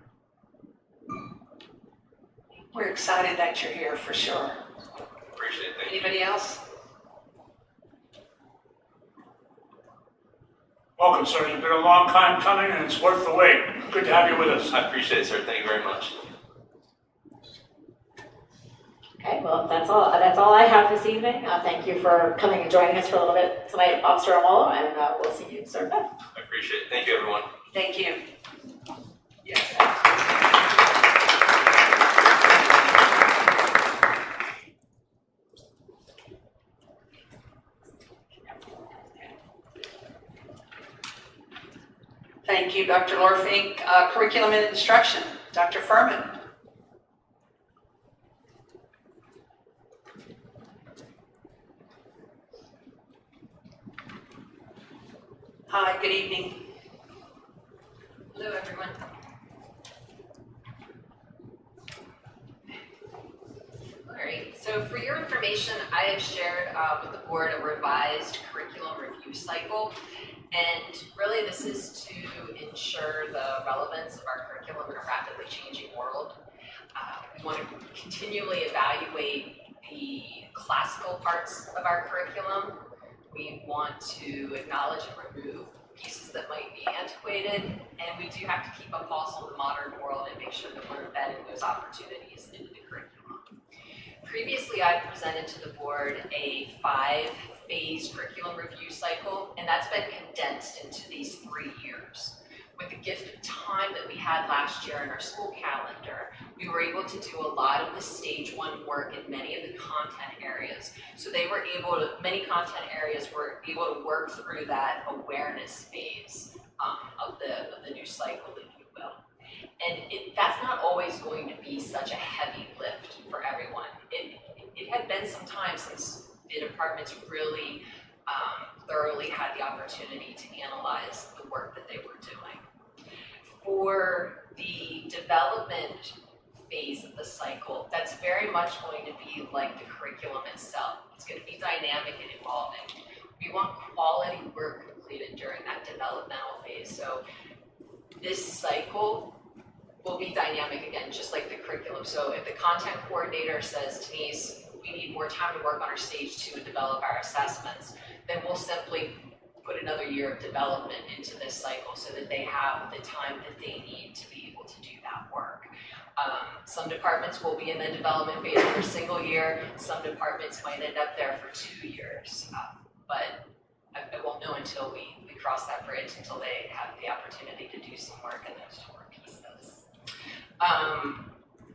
We're excited that you're here for sure. Appreciate it. Thank you. Anybody else? Welcome, sir. It's been a long time coming, and it's worth the wait. Good to have you with us. I appreciate it, sir. Thank you very much. Okay, well, that's all I have this evening. Thank you for coming and joining us for a little bit tonight, Officer Amolo, and we'll see you soon. I appreciate it. Thank you, everyone. Thank you. Thank you, Dr. Lorfink. Curriculum and instruction, Dr. Furman. Hi, good evening. Hello, everyone. All right, so for your information, I have shared with the board a revised curriculum review cycle. And really this is to ensure the relevance of our curriculum in a rapidly changing world. We want to continually evaluate the classical parts of our curriculum. We want to acknowledge and remove pieces that might be antiquated, and we do have to keep a pulse on the modern world and make sure that we're embedding those opportunities into the curriculum. Previously, I presented to the board a 5-phase curriculum review cycle, and that's been condensed into these 3 years. With the gift of time that we had last year in our school calendar, we were able to do a lot of the stage 1 work in many of the content areas. So many content areas were able to work through that awareness phase of the new cycle, if you will. And that's not always going to be such a heavy lift for everyone. It had been some time since the departments really thoroughly had the opportunity to analyze the work that they were doing. For the development phase of the cycle, that's very much going to be like the curriculum itself. It's going to be dynamic and evolving. We want quality work completed during that developmental phase. So this cycle will be dynamic again, just like the curriculum. So if the content coordinator says, Denise, we need more time to work on our stage 2 and develop our assessments, then we'll simply put another year of development into this cycle so that they have the time that they need to be able to do that work. Some departments will be in the development phase for a single year. Some departments might end up there for 2 years. But I won't know until we cross that bridge, until they have the opportunity to do some work in those 4 pieces.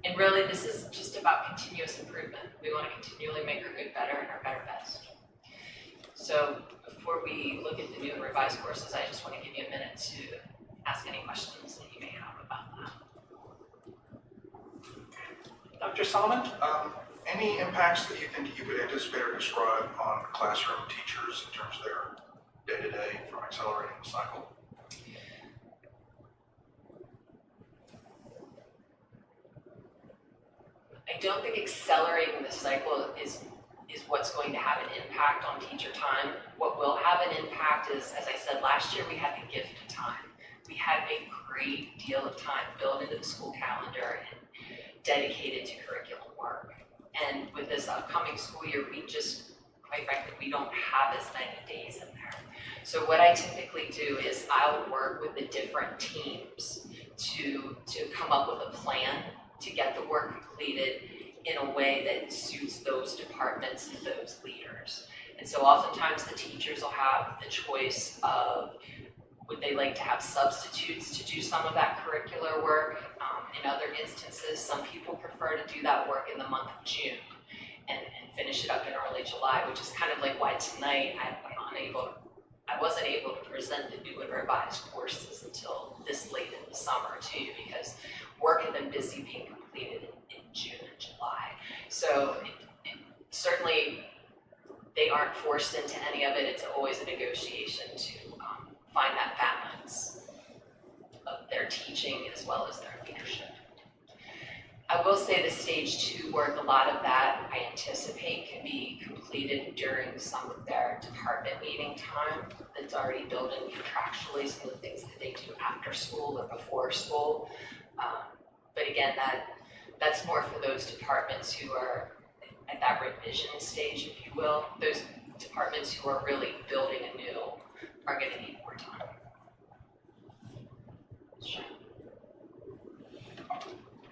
And really, this is just about continuous improvement. We want to continually make our good better and our better best. So before we look at the new and revised courses, I just want to give you a minute to ask any questions that you may have about that. Dr. Solomon? Any impacts that you think you would anticipate or describe on classroom teachers in terms of their day-to-day from accelerating the cycle? I don't think accelerating the cycle is what's going to have an impact on teacher time. What will have an impact is, as I said, last year we had the gift of time. We had a great deal of time built into the school calendar and dedicated to curriculum work. And with this upcoming school year, we just, quite frankly, we don't have as many days in there. So what I typically do is I'll work with the different teams to come up with a plan to get the work completed in a way that suits those departments and those leaders. And so oftentimes the teachers will have the choice of would they like to have substitutes to do some of that curricular work. In other instances, some people prefer to do that work in the month of June and finish it up in early July, which is kind of like why tonight I wasn't able to present the new and revised courses until this late in the summer too, because work had been busy being completed in June and July. So certainly they aren't forced into any of it. It's always a negotiation to find that balance of their teaching as well as their leadership. I will say the stage 2 work, a lot of that I anticipate can be completed during some of their department meeting time that's already built in contractually, some of the things that they do after school or before school. But again, that's more for those departments who are at that revision stage, if you will. Those departments who are really building anew are going to need more time. Sure.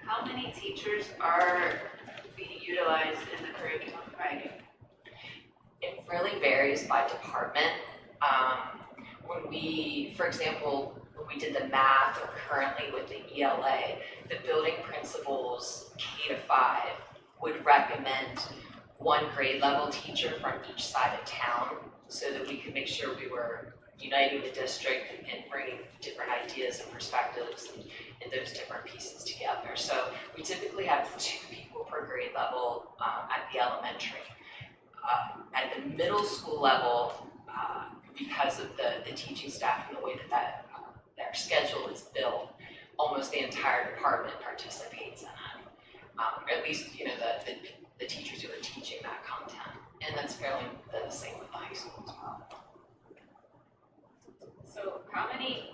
How many teachers are being utilized in the curriculum writing? It really varies by department. When we, for example, when we did the math or currently with the ELA, the building principals K-5 would recommend one grade level teacher from each side of town so that we could make sure we were uniting the district and bringing different ideas and perspectives and those different pieces together. So we typically have 2 people per grade level at the elementary. At the middle school level, because of the teaching staff and the way that their schedule is built, almost the entire department participates in it. At least, the teachers who are teaching that content. And that's fairly the same with the high school as well. So how many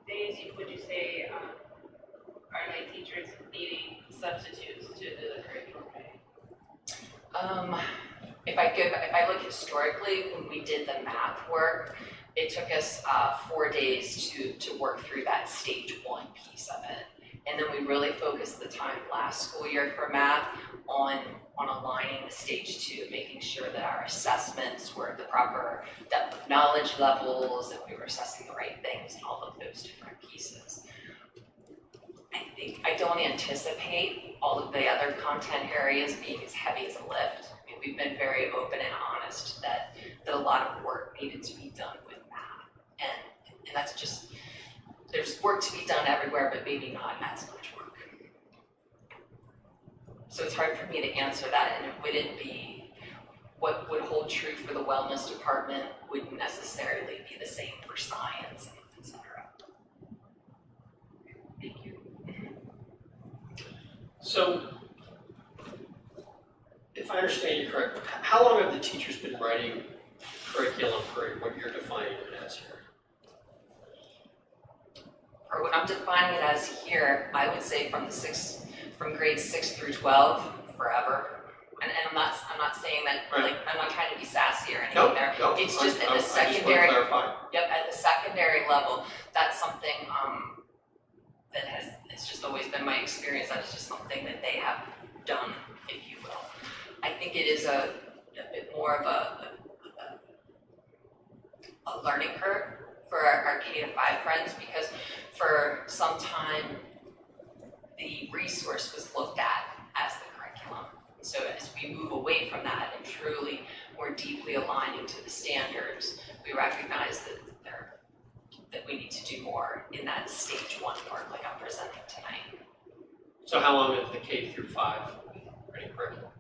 days would you say are my teachers needing substitutes to do the curriculum writing? If I look historically, when we did the math work, it took us 4 days to work through that stage 1 piece of it. And then we really focused the time last school year for math on aligning the stage 2, making sure that our assessments were at the proper depth of knowledge levels, and we were assessing the right things and all of those different pieces. I don't anticipate all of the other content areas being as heavy as a lift. I mean, we've been very open and honest that a lot of work needed to be done with math. And that's just, there's work to be done everywhere, but maybe not as much work. So it's hard for me to answer that, and it wouldn't be, what would hold true for the wellness department wouldn't necessarily be the same for science, et cetera. Thank you. So, if I understand you correctly, how long have the teachers been writing curriculum for what you're defining it as here? Or what I'm defining it as here, I would say from grades 6 through 12, forever. And I'm not saying that, right. Like, I'm not trying to be sassy or anything Nope, there. nope, It's just at the secondary. Yep, at the secondary level, that's something that it's just always been my experience. That's just something that they have done, if you will. I think it is a bit more of a learning curve for our K-5 friends, because for some time the resource was looked at as the curriculum. So as we move away from that and truly more deeply aligning to the standards, we recognize that we need to do more in that stage 1 work like I'm presenting tonight. So how long have the K through 5 writing curriculum?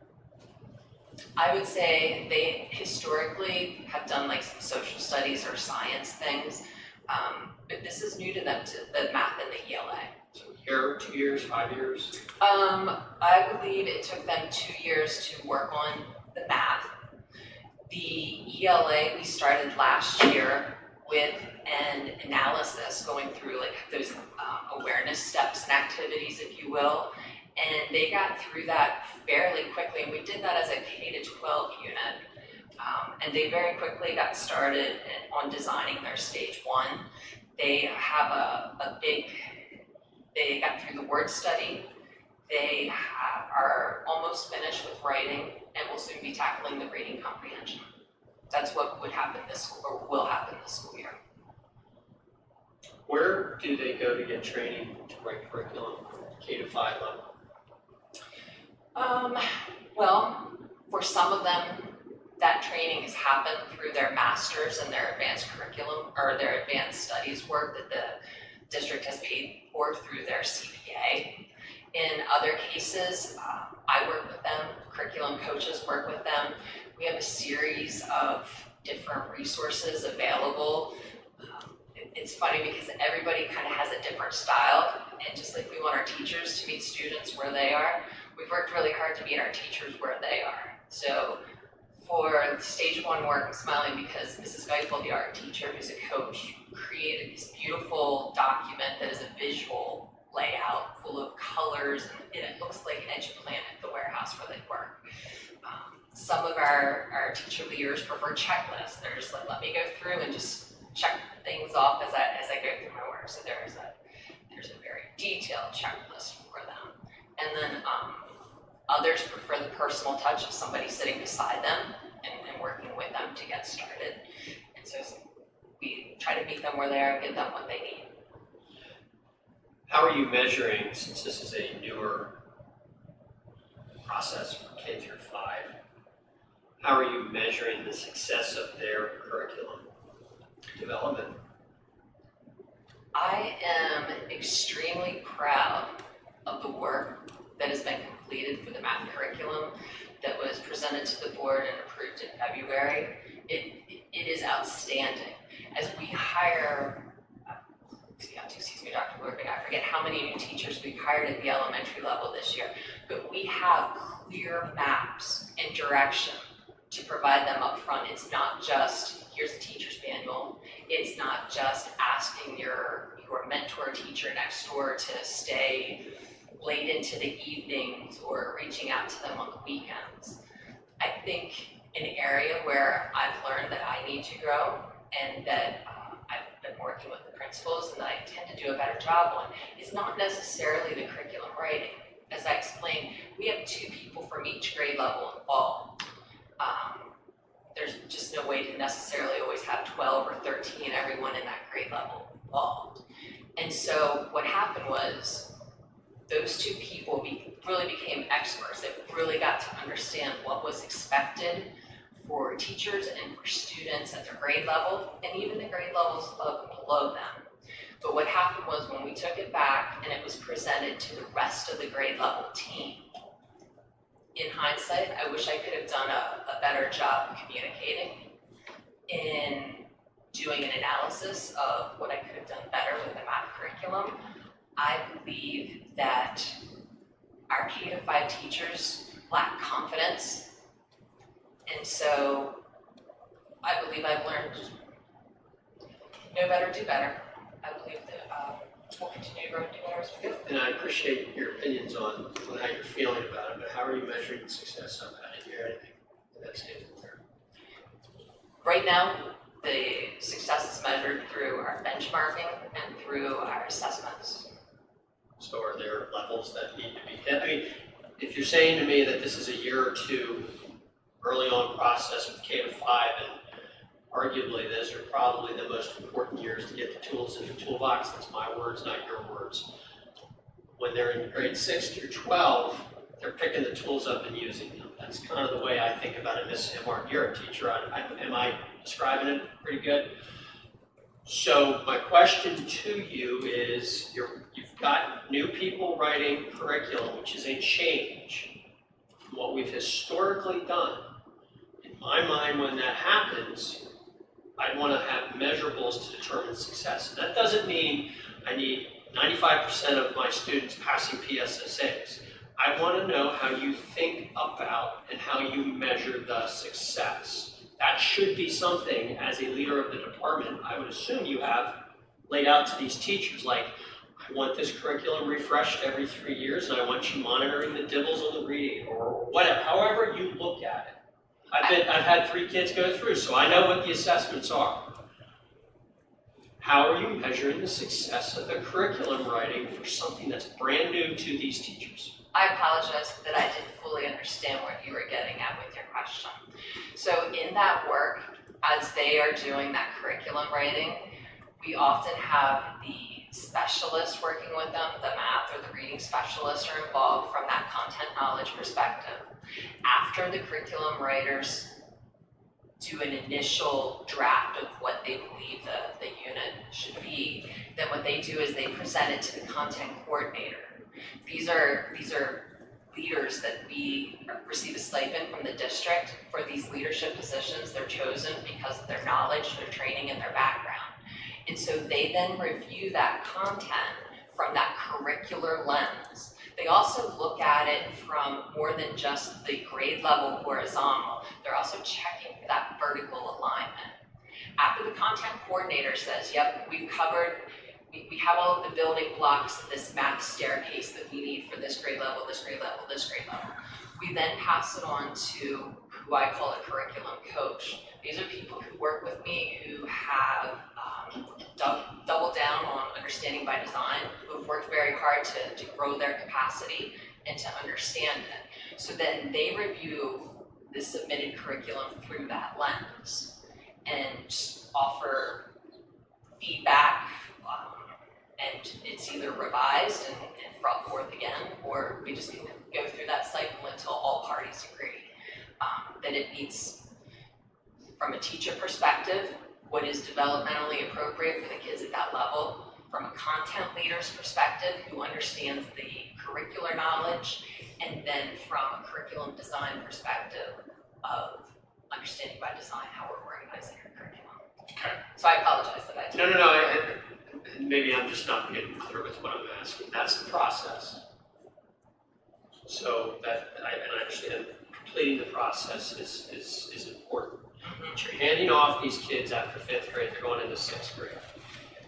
I would say they historically have done like some social studies or science things, but this is new to them, to the math and the ELA. So a year, 2 years, 5 years? I believe it took them 2 years to work on the math. The ELA we started last year with an analysis going through like those awareness steps and activities, if you will. And they got through that fairly quickly, and we did that as a K-12 unit. And they very quickly got started on designing their stage 1. They have they got through the word study. They are almost finished with writing and will soon be tackling the reading comprehension. That's what would happen this school, or will happen this school year. Where do they go to get training to write curriculum, K-5 level? Well, for some of them, that training has happened through their masters and their advanced curriculum or their advanced studies work that the district has paid for through their CPA. In other cases, I work with them, curriculum coaches work with them. We have a series of different resources available. It's funny because everybody kind of has a different style, and just like we want our teachers to meet students where they are, we've worked really hard to meet our teachers where they are. So for stage 1 work, I'm smiling because Mrs. Geifel, the art teacher, who's a coach, created this beautiful document that is a visual layout full of colors, and it looks like EduPlanet, the warehouse where they work. Some of our teacher leaders prefer checklists. They're just like, let me go through and just check things off as I go through my work. So there's a very detailed checklist for them. And then others prefer the personal touch of somebody sitting beside them and working with them to get started. And so we try to meet them where they are and give them what they need. How are you measuring, since this is a newer process from K through 5, how are you measuring the success of their curriculum development? I am extremely proud of the work that has been completed for the math curriculum that was presented to the board and approved in February. It is outstanding. As we hire, excuse me, Dr. Lurving, I forget how many new teachers we've hired at the elementary level this year, but we have clear maps and direction to provide them up front. It's not just, here's a teacher's manual. It's not just asking your mentor teacher next door to stay late into the evenings or reaching out to them on the weekends. I think an area where I've learned that I need to grow and that I've been working with the principals and that I tend to do a better job on is not necessarily the curriculum writing. As I explained, we have 2 people from each grade level involved. There's just no way to necessarily always have 12 or 13, everyone in that grade level involved. And so what happened was those 2 people really became experts. They really got to understand what was expected for teachers and for students at their grade level and even the grade levels below them. But what happened was when we took it back and it was presented to the rest of the grade level team, in hindsight, I wish I could have done a better job communicating in doing an analysis of what I could have done better with the math curriculum. I believe that our K-5 teachers lack confidence. And so I believe I've learned know better, do better. I believe that we'll continue to grow and do better as we go. And I appreciate your opinions on how you're feeling about it, but how are you measuring the success of that? Did you hear anything that statement there? Right now, the success is measured through our benchmarking and through our assessments. So are there levels that need to be hit? I mean, if you're saying to me that this is a year or 2 early on process with K-5, and arguably those are probably the most important years to get the tools in the toolbox, that's my words, not your words. When they're in grade 6 through 12, they're picking the tools up and using them. That's kind of the way I think about it. Ms. Martin, you're a teacher. Am I describing it pretty good? So my question to you is, you've got new people writing curriculum, which is a change from what we've historically done. In my mind, when that happens, I want to have measurables to determine success. And that doesn't mean I need 95% of my students passing PSSAs. I want to know how you think about and how you measure the success. That should be something, as a leader of the department, I would assume you have laid out to these teachers, like, I want this curriculum refreshed every 3 years, and I want you monitoring the dibbles on the reading, or whatever, however you look at it. I've had 3 kids go through, so I know what the assessments are. How are you measuring the success of the curriculum writing for something that's brand new to these teachers? I apologize that I didn't fully understand what you were getting at with your question. So in that work, as they are doing that curriculum writing, we often have the specialists working with them, the math or the reading specialists are involved from that content knowledge perspective. After the curriculum writers do an initial draft of what they believe the unit should be, then what they do is they present it to the content coordinator. These are leaders that we receive a stipend from the district for these leadership positions. They're chosen because of their knowledge, their training, and their background. And so they then review that content from that curricular lens. They also look at it from more than just the grade level horizontal. They're also checking for that vertical alignment. After the content coordinator says, yep, we've covered, we have all of the building blocks, this math staircase that we need for this grade level, this grade level, this grade level. We then pass it on to who I call a curriculum coach. These are people who work with me who have doubled down on understanding by design, who have worked very hard to grow their capacity and to understand it. So then they review the submitted curriculum through that lens and offer feedback, and it's either revised and brought forth again, or we just go through that cycle until all parties agree that it meets, from a teacher perspective, what is developmentally appropriate for the kids at that level, from a content leader's perspective who understands the curricular knowledge, and then from a curriculum design perspective of understanding by design how we're organizing our curriculum. Okay. So I apologize that I didn't. No, maybe I'm just not getting clear with what I'm asking. That's the process. So I understand completing the process is important. But you're handing off these kids after 5th grade, they're going into 6th grade.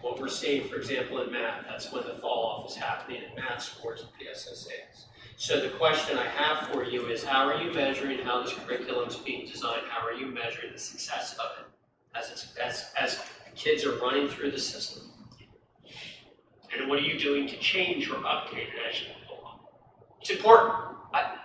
What we're seeing, for example, in math, that's when the fall off is happening in math scores and PSSAs. So the question I have for you is, how are you measuring how this curriculum is being designed? How are you measuring the success of it as kids are running through the system? And what are you doing to change or update it as you go along? It's important.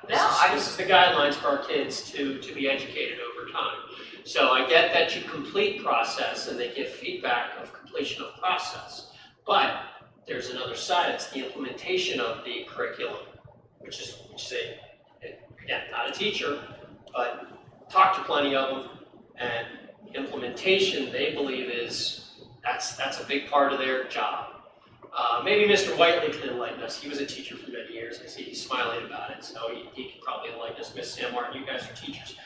This is the guidelines for our kids to be educated over time. So I get that you complete process and they give feedback of completion of process, but there's another side. It's the implementation of the curriculum, which is again, not a teacher, but talk to plenty of them, and implementation they believe that's a big part of their job. Maybe Mr. Whiteley can enlighten us. He was a teacher for many years. I see he's smiling about it, so he can probably enlighten us. Ms. Sam Martin, you guys are teachers.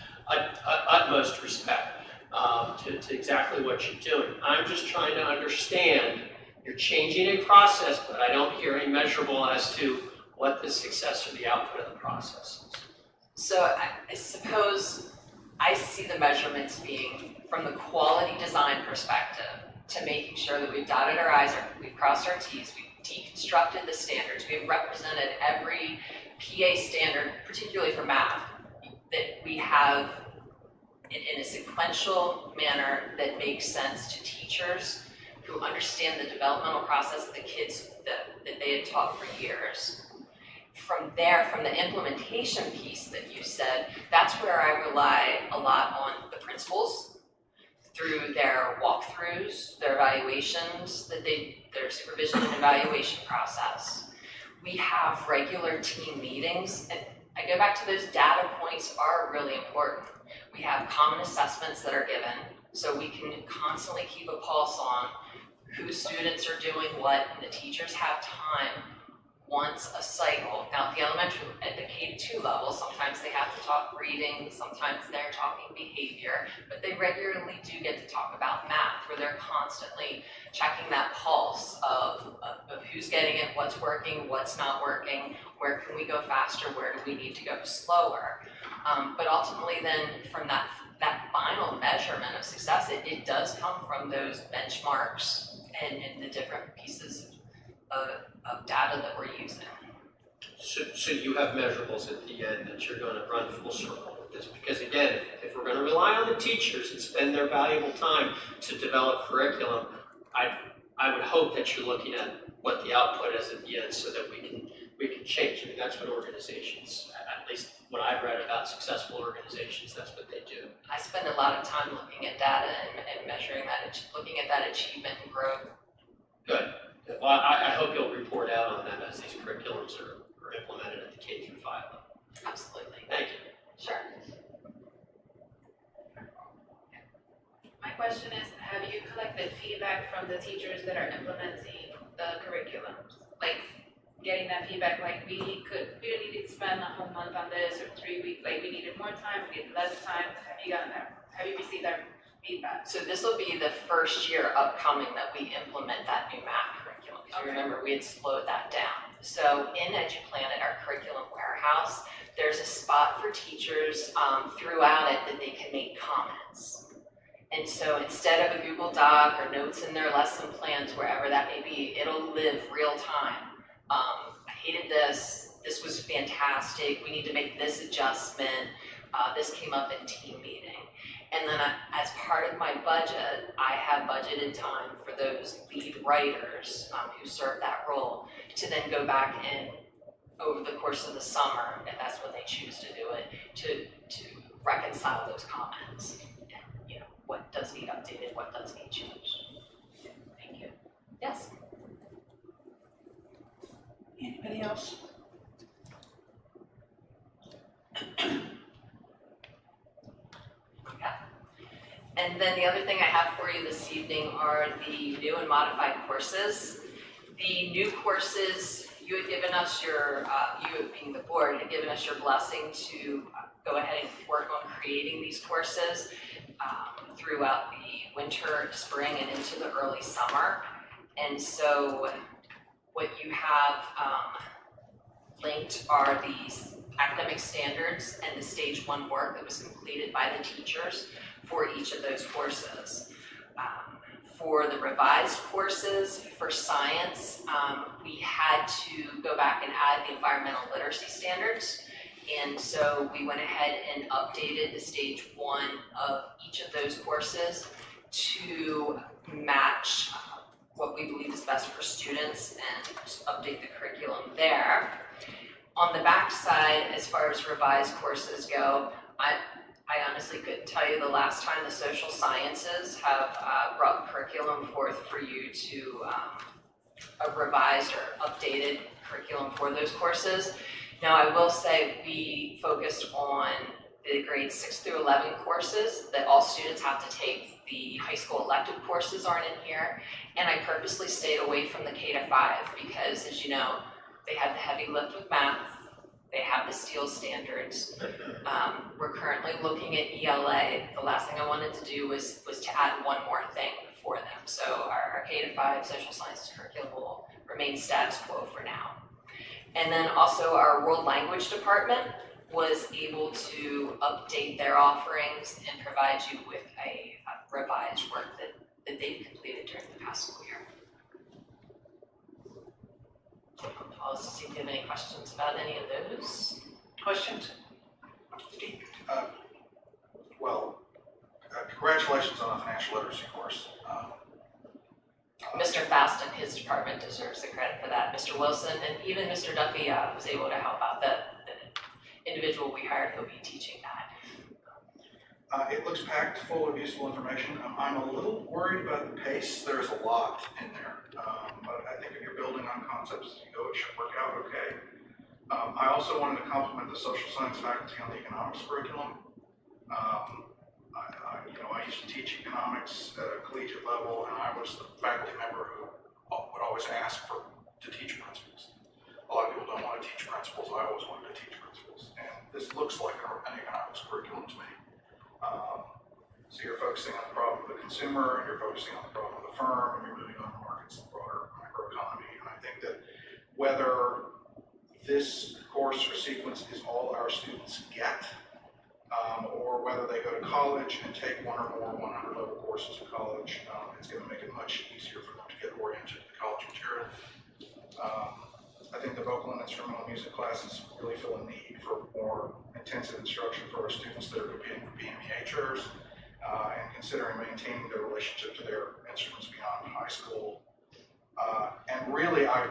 Utmost respect to exactly what you're doing. I'm just trying to understand, you're changing a process, but I don't hear any measurable as to what the success or the output of the process is. So I suppose I see the measurements being from the quality design perspective to making sure that we've dotted our I's, we've crossed our T's, we've deconstructed the standards, we've represented every PA standard, particularly for math, that we have in a sequential manner that makes sense to teachers who understand the developmental process of the kids that they had taught for years. From there, from the implementation piece that you said, that's where I rely a lot on the principals through their walkthroughs, their evaluations, their supervision and evaluation process. We have regular team meetings, and I go back to those data points are really important. We have common assessments that are given, so we can constantly keep a pulse on whose students are doing what, and the teachers have time once a cycle. Now, at the elementary, at the K-2 level, sometimes they have to talk reading, sometimes they're talking behavior, but they regularly do get to talk about math, where they're constantly checking that pulse of who's getting it, what's working, what's not working, where can we go faster, where do we need to go slower. But ultimately then, from that final measurement of success, it does come from those benchmarks and the different pieces of data that we're using. So you have measurables at the end that you're going to run full circle with this, because again, if we're going to rely on the teachers and spend their valuable time to develop curriculum, I would hope that you're looking at what the output is at the end so that we can change. I mean, that's what organizations, at least what I've read about successful organizations, that's what they do. I spend a lot of time looking at data and measuring that, looking at that achievement and growth. Good. Well, I hope you'll report out on that as these curriculums are implemented at the K through 5 level. Absolutely. Thank you. Sure. My question is, have you collected feedback from the teachers that are implementing the curriculum? Like, getting that feedback, like, we really need to spend a whole month on this, or 3 weeks, like, we needed more time, we needed less time. Have you gotten that? Have you received that feedback? So this will be the first year upcoming that we implement that new math curriculum. Because you remember, we had slowed that down. So in EduPlanet, our curriculum warehouse, there's a spot for teachers throughout it that they can make comments. And so instead of a Google Doc or notes in their lesson plans, wherever that may be, it'll live real time. I hated this. This was fantastic. We need to make this adjustment. This came up in team meeting. And then as part of my budget, I have budgeted time for those lead writers who serve that role to then go back and over the course of the summer, if that's when they choose to do it, to reconcile those comments. And, you know, what does need updated, what does need changed. Thank you. Yes? Anybody else? And then the other thing I have for you this evening are the new and modified courses. The new courses, you had given us your, you being the board, had given us your blessing to go ahead and work on creating these courses throughout the winter, spring, and into the early summer. And so what you have linked are these academic standards and the stage 1 work that was completed by the teachers for each of those courses. For the revised courses for science, we had to go back and add the environmental literacy standards. And so we went ahead and updated the stage 1 of each of those courses to match what we believe is best for students and update the curriculum there. On the back side, as far as revised courses go, I honestly couldn't tell you the last time the social sciences have brought curriculum forth for you to a revised or updated curriculum for those courses. Now, I will say we focused on the grades 6 through 11 courses that all students have to take. The high school elective courses aren't in here, and I purposely stayed away from the K-5 because, as you know, they have the heavy lift with math. They have the STEEL standards. We're currently looking at ELA. The last thing I wanted to do was to add one more thing for them. So our K-5 social sciences curriculum will remain status quo for now. And then also our world language department was able to update their offerings and provide you with a revised work that they've completed during the past school year. I'll pause to see if you have any questions about any of those. Questions? Congratulations on the financial literacy course. Mr. Fast and his department deserves the credit for that. Mr. Wilson and even Mr. Duffy was able to help out the individual we hired who'll be teaching that. It looks packed full of useful information. I'm a little worried about the pace. There's a lot in there, but I think if you're building on concepts as you go, it should work out okay. I also wanted to compliment the social science faculty on the economics curriculum. I used to teach economics at a collegiate level, and I was the faculty member who would always ask to teach principles. a lot of people don't want to teach principles. I always wanted to teach principles. And this looks like an economics curriculum to me. So you're focusing on the problem of the consumer, and you're focusing on the problem of the firm, and you're moving on to markets, the broader microeconomy. And I think that whether this course or sequence is all our students get, or whether they go to college and take one or more 100 level courses in college, it's going to make it much easier for them to get oriented to the college material. I think the vocal and instrumental music classes really fill a need for more intensive instruction for our students that are competing for PMEA chairs, and considering maintaining their relationship to their instruments beyond high school. And really, I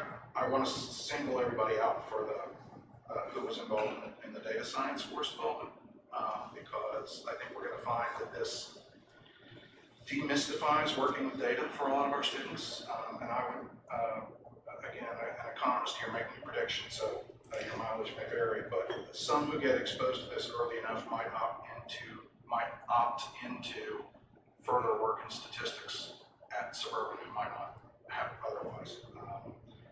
want to single everybody out for the who was involved in the data science course development, because I think we're going to find that this demystifies working with data for a lot of our students. And I would, again, an economist here making a prediction, so your mileage may vary, but some who get exposed to this early enough might opt into further work in statistics at Suburban who might not have it otherwise.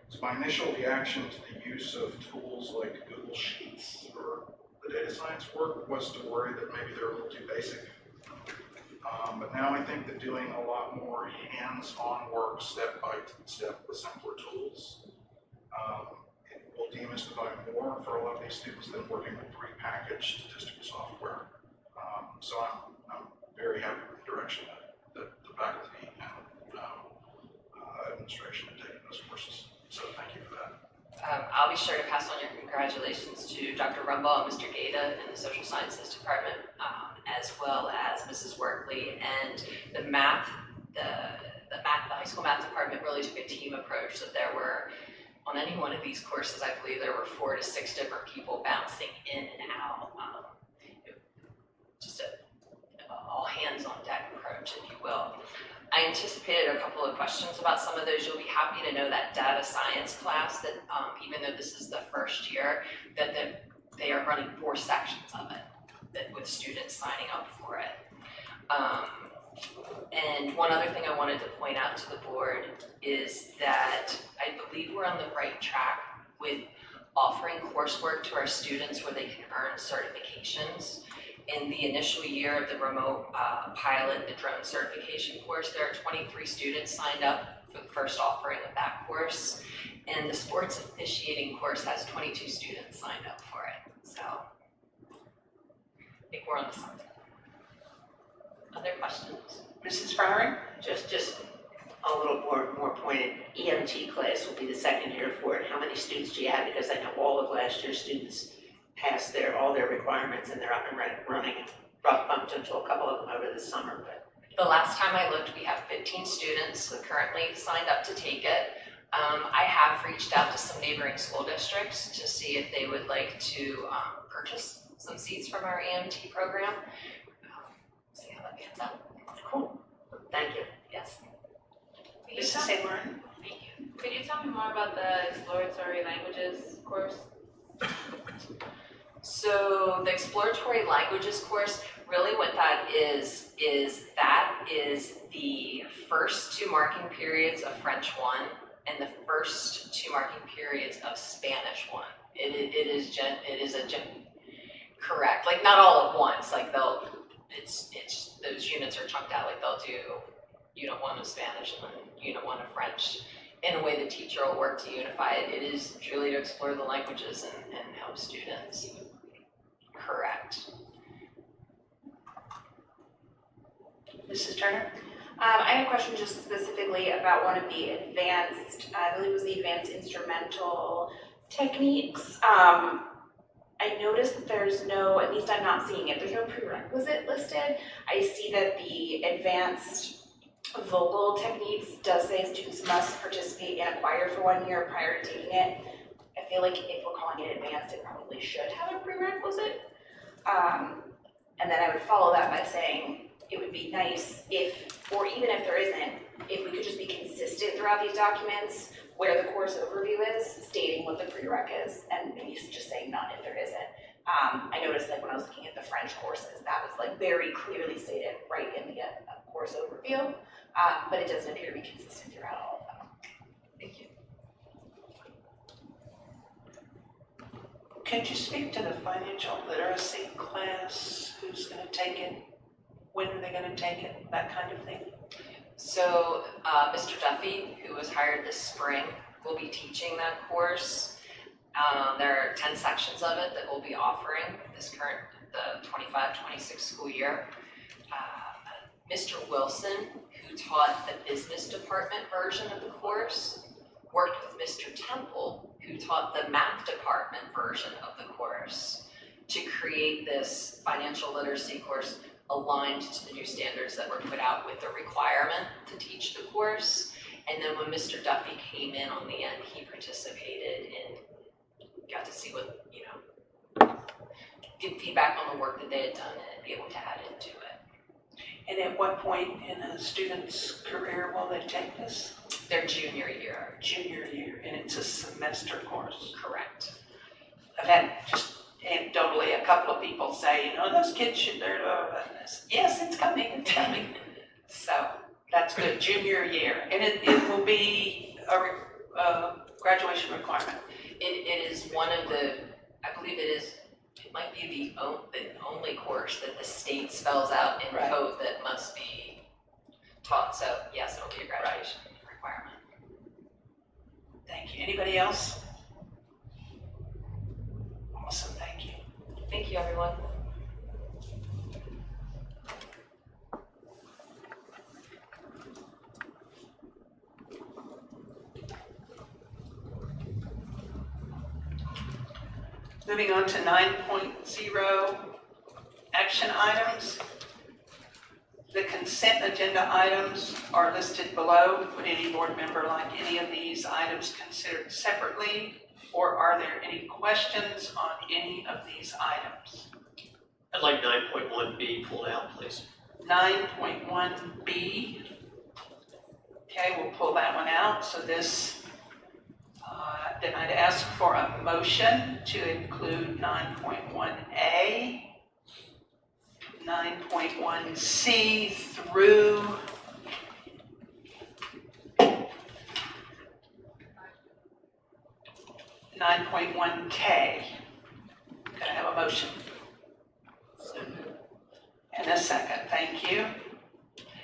So my initial reaction to the use of tools like Google Sheets for the data science work was to worry that maybe they're a little too basic. But now I think that doing a lot more hands-on work step by step with simpler tools, it will demystify more for a lot of these students than working with prepackaged statistical software. So I'm very happy with the direction that the faculty and administration have taken those courses. So thank you for that. I'll be sure to pass on your congratulations to Dr. Rumbaugh and Mr. Gata in the Social Sciences Department, as well as Mrs. Workley. And the high school math department really took a team approach. So there were, on any one of these courses, I believe there were 4 to 6 different people bouncing in and out. Just a all hands on deck approach, if you will. I anticipated a couple of questions about some of those. You'll be happy to know that data science class, that even though this is the first year, that they are running 4 sections of it, that with students signing up for it. And one other thing I wanted to point out to the board is that I believe we're on the right track with offering coursework to our students where they can earn certifications. In the initial year of the remote pilot, the drone certification course, there are 23 students signed up for the first offering of that course. And the sports officiating course has 22 students signed up for it. So I think we're on the side. Other questions? Mrs. Farring? Just a little more pointed. EMT class will be the second year for it. How many students do you have? Because I know all of last year's students passed all their requirements and they're up and running. Bumped into a couple of them over the summer. But the last time I looked, we have 15 students who currently signed up to take it. I have reached out to some neighboring school districts to see if they would like to purchase some seats from our EMT program. See how that pans out. Cool. Thank you. Yes. Mrs. St. Martin? Thank you. Could you tell me more about the exploratory languages course? So the exploratory languages course, really what that is the first 2 marking periods of French 1 and the first 2 marking periods of Spanish 1. It is correct. Like not all at once. Like it's those units are chunked out. Like they'll do unit 1 of Spanish and then unit 1 of French. In a way, the teacher will work to unify it. It is truly to explore the languages and help students. Correct. Mrs. Turner? I had a question just specifically about one of the advanced, I believe it was the advanced instrumental techniques. I noticed that there's no, at least I'm not seeing it, there's no prerequisite listed. I see that the advanced vocal techniques does say students must participate in a choir for 1 year prior to taking it. I feel like if we're calling it advanced, it probably should have a prerequisite. And then I would follow that by saying it would be nice if, or even if there isn't, if we could just be consistent throughout these documents where the course overview is, stating what the prereq is, and maybe just saying none if there isn't. I noticed like when I was looking at the French courses, that was like very clearly stated right in the course overview, but it doesn't appear to be consistent throughout all of them. Thank you. Could you speak to the financial literacy class? Who's gonna take it? When are they gonna take it? That kind of thing? So, Mr. Duffy, who was hired this spring, will be teaching that course. There are 10 sections of it that we'll be offering the 25-26 school year. Mr. Wilson, who taught the business department version of the course, worked with Mr. Temple, who taught the math department version of the course, to create this financial literacy course aligned to the new standards that were put out with the requirement to teach the course. And then when Mr. Duffy came in on the end, he participated and got to see what, give feedback on the work that they had done and be able to add into it. And at what point in a student's career will they take this? Their junior year. Junior year, and it's a semester course. Correct. I've had just anecdotally a couple of people say, those kids should learn this. Yes, it's coming. So that's good, junior year. And it will be a graduation requirement. It is one of the, I believe it might be the only course that the state spells out in code that must be taught. So yes, it'll be a graduation requirement. Thank you. Anybody else? Awesome, thank you. Thank you, everyone. Moving on to 9.0 action items. The consent agenda items are listed below. Would any board member like any of these items considered separately, or are there any questions on any of these items? I'd like 9.1B pulled out, please. 9.1B. Okay, we'll pull that one out. So this, then I'd ask for a motion to include 9.1A, 9.1C through 9.1K. Could I have a motion? And a second, thank you.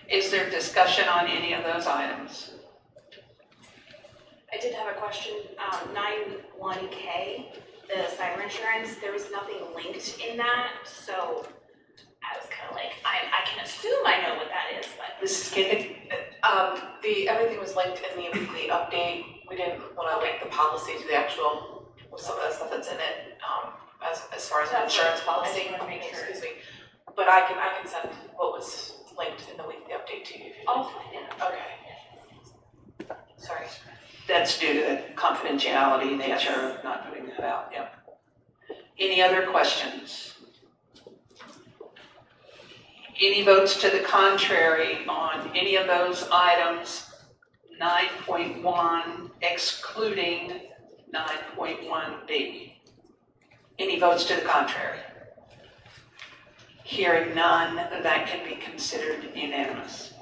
Is there discussion on any of those items? I did have a question. 91K, the cyber insurance, there was nothing linked in that, so I was kind of like, I can assume I know what that is, but. Mrs. Kidd? Everything was linked in the weekly update. We didn't want to link the policy to the actual, some of the stuff that's in it, as far as an insurance policy. I just want to make sure. Excuse me. But I can send what was linked in the weekly update to you if you'd like. I'll find it. Okay. Sorry. That's due to the confidentiality nature of not putting that out, yep. Any other questions? Any votes to the contrary on any of those items? 9.1 excluding 9.1B. Any votes to the contrary? Hearing none, that can be considered unanimous.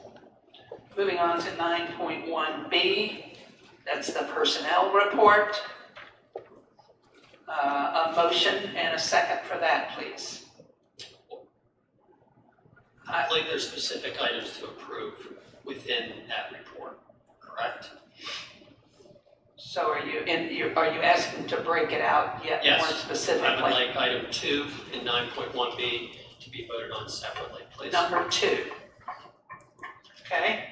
Moving on to 9.1B. That's the personnel report. A motion and a second for that, please. I believe there's specific items to approve within that report, correct? So are you asking to break it out yet Yes. more specifically? I would like item 2 and 9.1B to be voted on separately, please. Number 2. Okay.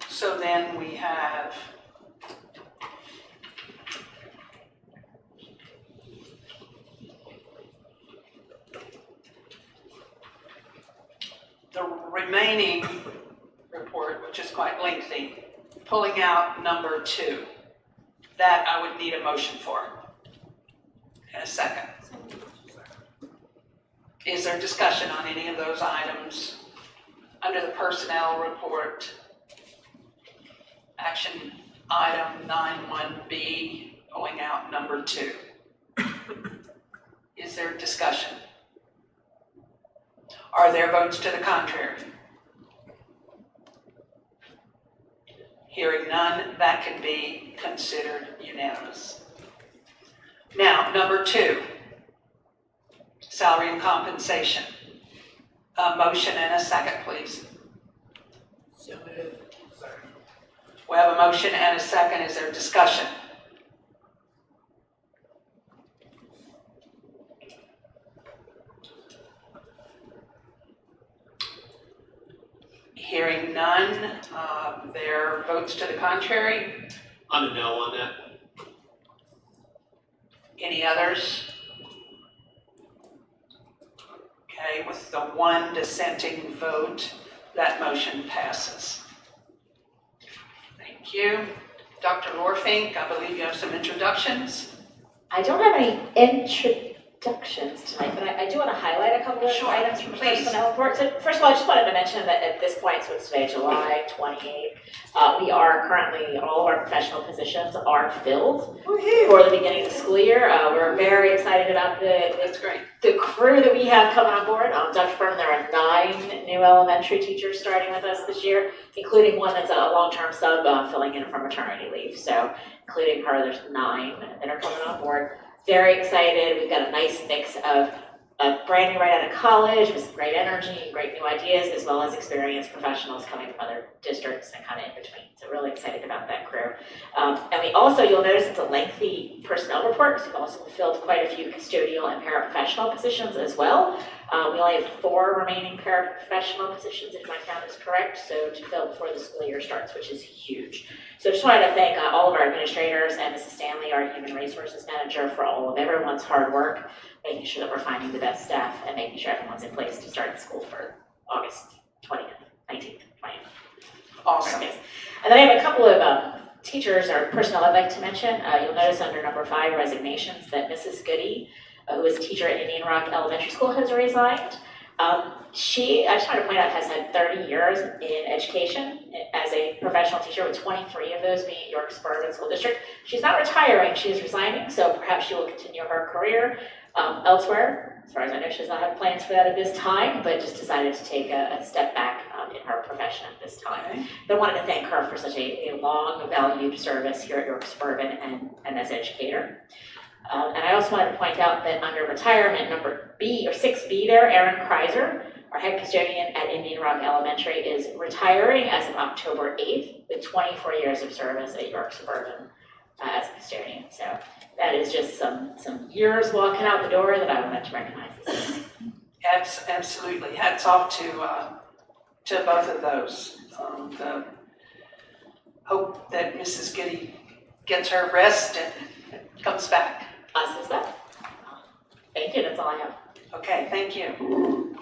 So then we have the remaining report, which is quite lengthy, pulling out number 2. That I would need a motion for. And a second. Is there discussion on any of those items under the personnel report? Action item 9.1B, pulling out number 2. Is there discussion? Are there votes to the contrary? Hearing none, that can be considered unanimous. Now, number 2, salary and compensation. A motion and a second, please. So moved. We have a motion and a second. Is there discussion? Hearing none, there are votes to the contrary. I'm a no on that. Any others? Okay, with the one dissenting vote, that motion passes. Thank you. Dr. Lorfink, I believe you have some introductions. I don't have any introductions tonight, but I do want to highlight a couple of items from the personnel report. So first of all, I just wanted to mention that at this point, so it's today, July 28th, we are currently, all of our professional positions are filled for the beginning of the school year. We're very excited about the crew that we have coming on board. Dr. Furman, there are 9 new elementary teachers starting with us this year, including one that's a long-term sub filling in from maternity leave. So including her, there's 9 that are coming on board. Very excited. We've got a nice mix of brand new right out of college with some great energy and great new ideas, as well as experienced professionals coming from other districts and kind of in between. So really excited about that crew. And we also, you'll notice it's a lengthy personnel report, because we've also filled quite a few custodial and paraprofessional positions as well. We only have 4 remaining paraprofessional positions, if my count is correct, so to fill before the school year starts, which is huge. So just wanted to thank all of our administrators and Mrs. Stanley, our Human Resources Manager, for all of everyone's hard work, making sure that we're finding the best staff and making sure everyone's in place to start school for August 20th, 19th, 20th. Awesome. And then I have a couple of teachers or personnel I'd like to mention. You'll notice under number 5, resignations, that Mrs. Goody, who is a teacher at Indian Rock Elementary School, has resigned. She, I just want to point out, has had 30 years in education as a professional teacher, with 23 of those being at York Suburban School District. She's not retiring, she is resigning, so perhaps she will continue her career elsewhere. As far as I know, she does not have plans for that at this time, but just decided to take a step back in her profession at this time. Okay. But I wanted to thank her for such a long, valued service here at York Suburban and as an educator. And I also wanted to point out that under retirement, number B, or 6B there, Erin Kreiser, our head custodian at Indian Rock Elementary, is retiring as of October 8th with 24 years of service at York Suburban as a custodian. So that is just some years walking out the door that I wanted to recognize. Absolutely. Hats off to both of those. Hope that Mrs. Goody gets her rest and comes back. Us as well. Thank you, that's all I have. Okay, thank you.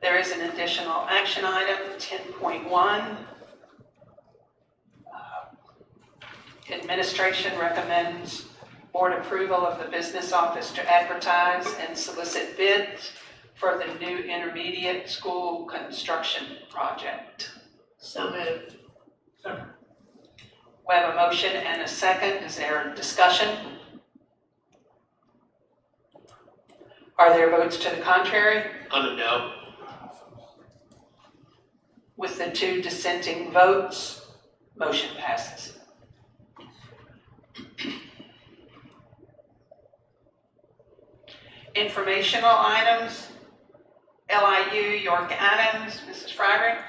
There is an additional action item, 10.1. Administration recommends board approval of the business office to advertise and solicit bids for the new intermediate school construction project. So moved. We have a motion and a second. Is there a discussion? Are there votes to the contrary? I'm a no. With the 2 dissenting votes, motion passes. Informational items, LIU, York Adams, Mrs. Fryrick.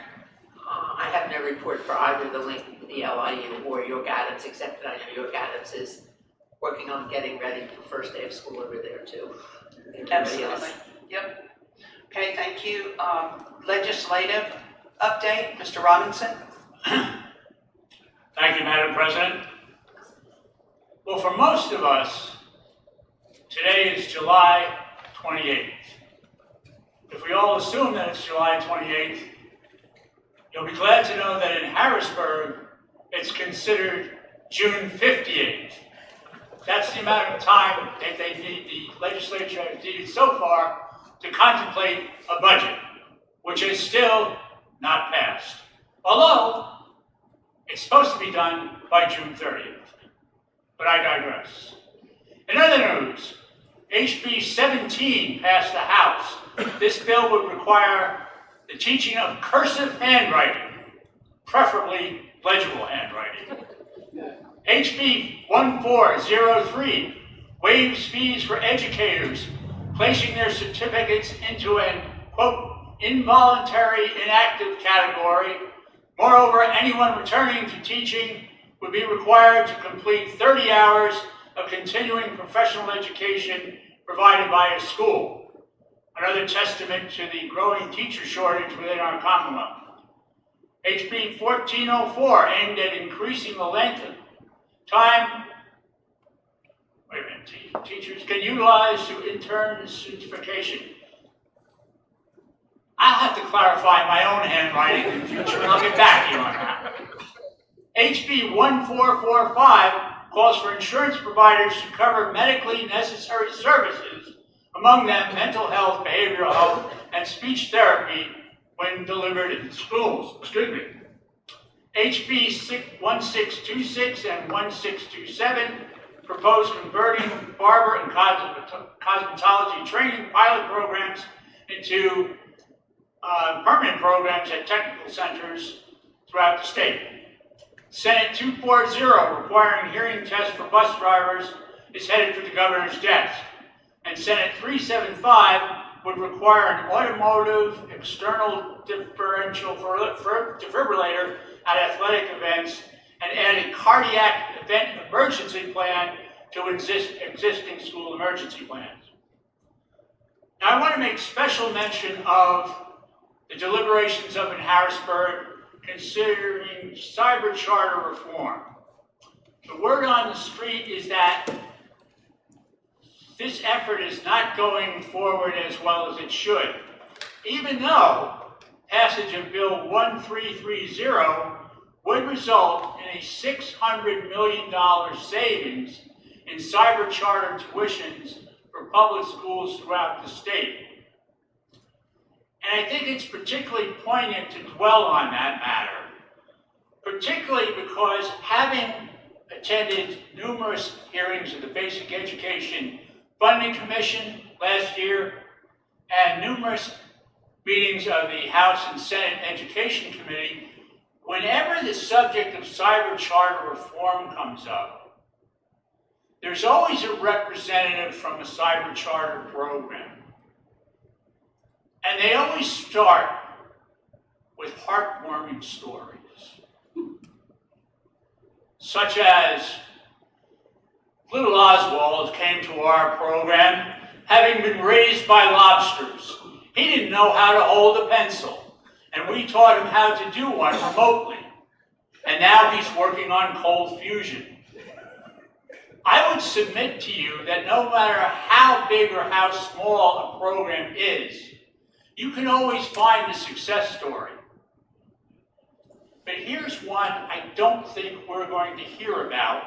I have no report for either the Lincoln, the LIU, or York Adams, except that I know York Adams is working on getting ready for first day of school over there too. Absolutely. Yep. Okay, thank you. Legislative update, Mr. Robinson. Thank you, Madam President. Well, for most of us, today is July 28th. If we all assume that it's July 28th, you'll be glad to know that in Harrisburg, it's considered June 58th. That's the amount of time that the legislature has needed so far to contemplate a budget, which is still not passed. Although, it's supposed to be done by June 30th. But I digress. In other news, HB 17 passed the House. This bill would require the teaching of cursive handwriting, preferably legible handwriting. HB 1403 waives fees for educators placing their certificates into an, quote, involuntary inactive category. Moreover, anyone returning to teaching would be required to complete 30 hours of continuing professional education provided by a school. Another testament to the growing teacher shortage within our Commonwealth. HB 1404 aimed at increasing the length of time teachers can utilize to intern certification. I'll have to clarify my own handwriting in the future, and I'll get back to you on that. HB 1445 calls for insurance providers to cover medically necessary services, among them mental health, behavioral health, and speech therapy when delivered in schools. Excuse me. HB 1626 and 1627 propose converting barber and cosmetology training pilot programs into permanent programs at technical centers throughout the state. Senate 240, requiring hearing tests for bus drivers, is headed for the governor's desk. And Senate 375 would require an automotive external differential defibrillator at athletic events and add a cardiac event emergency plan to existing school emergency plans. Now, I want to make special mention of the deliberations up in Harrisburg considering cyber charter reform. The word on the street is that this effort is not going forward as well as it should, even though passage of Bill 1330 would result in a $600 million savings in cyber charter tuitions for public schools throughout the state. And I think it's particularly poignant to dwell on that matter, particularly because having attended numerous hearings of the Basic Education Funding Commission last year and numerous meetings of the House and Senate Education Committee, whenever the subject of cyber charter reform comes up, there's always a representative from a cyber charter program. And they always start with heartwarming stories, such as little Oswald came to our program having been raised by lobsters. He didn't know how to hold a pencil, and we taught him how to do one remotely. And now he's working on cold fusion. I would submit to you that no matter how big or how small a program is, you can always find a success story. But here's one I don't think we're going to hear about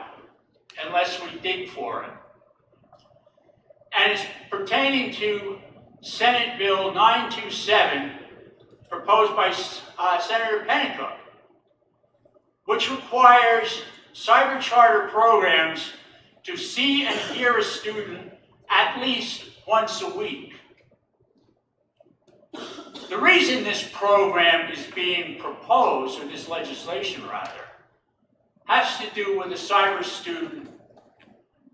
unless we dig for it. And it's pertaining to Senate Bill 927, proposed by Senator Pennicook, which requires cyber charter programs to see and hear a student at least once a week. The reason this program is being proposed, or this legislation rather, has to do with a cyber student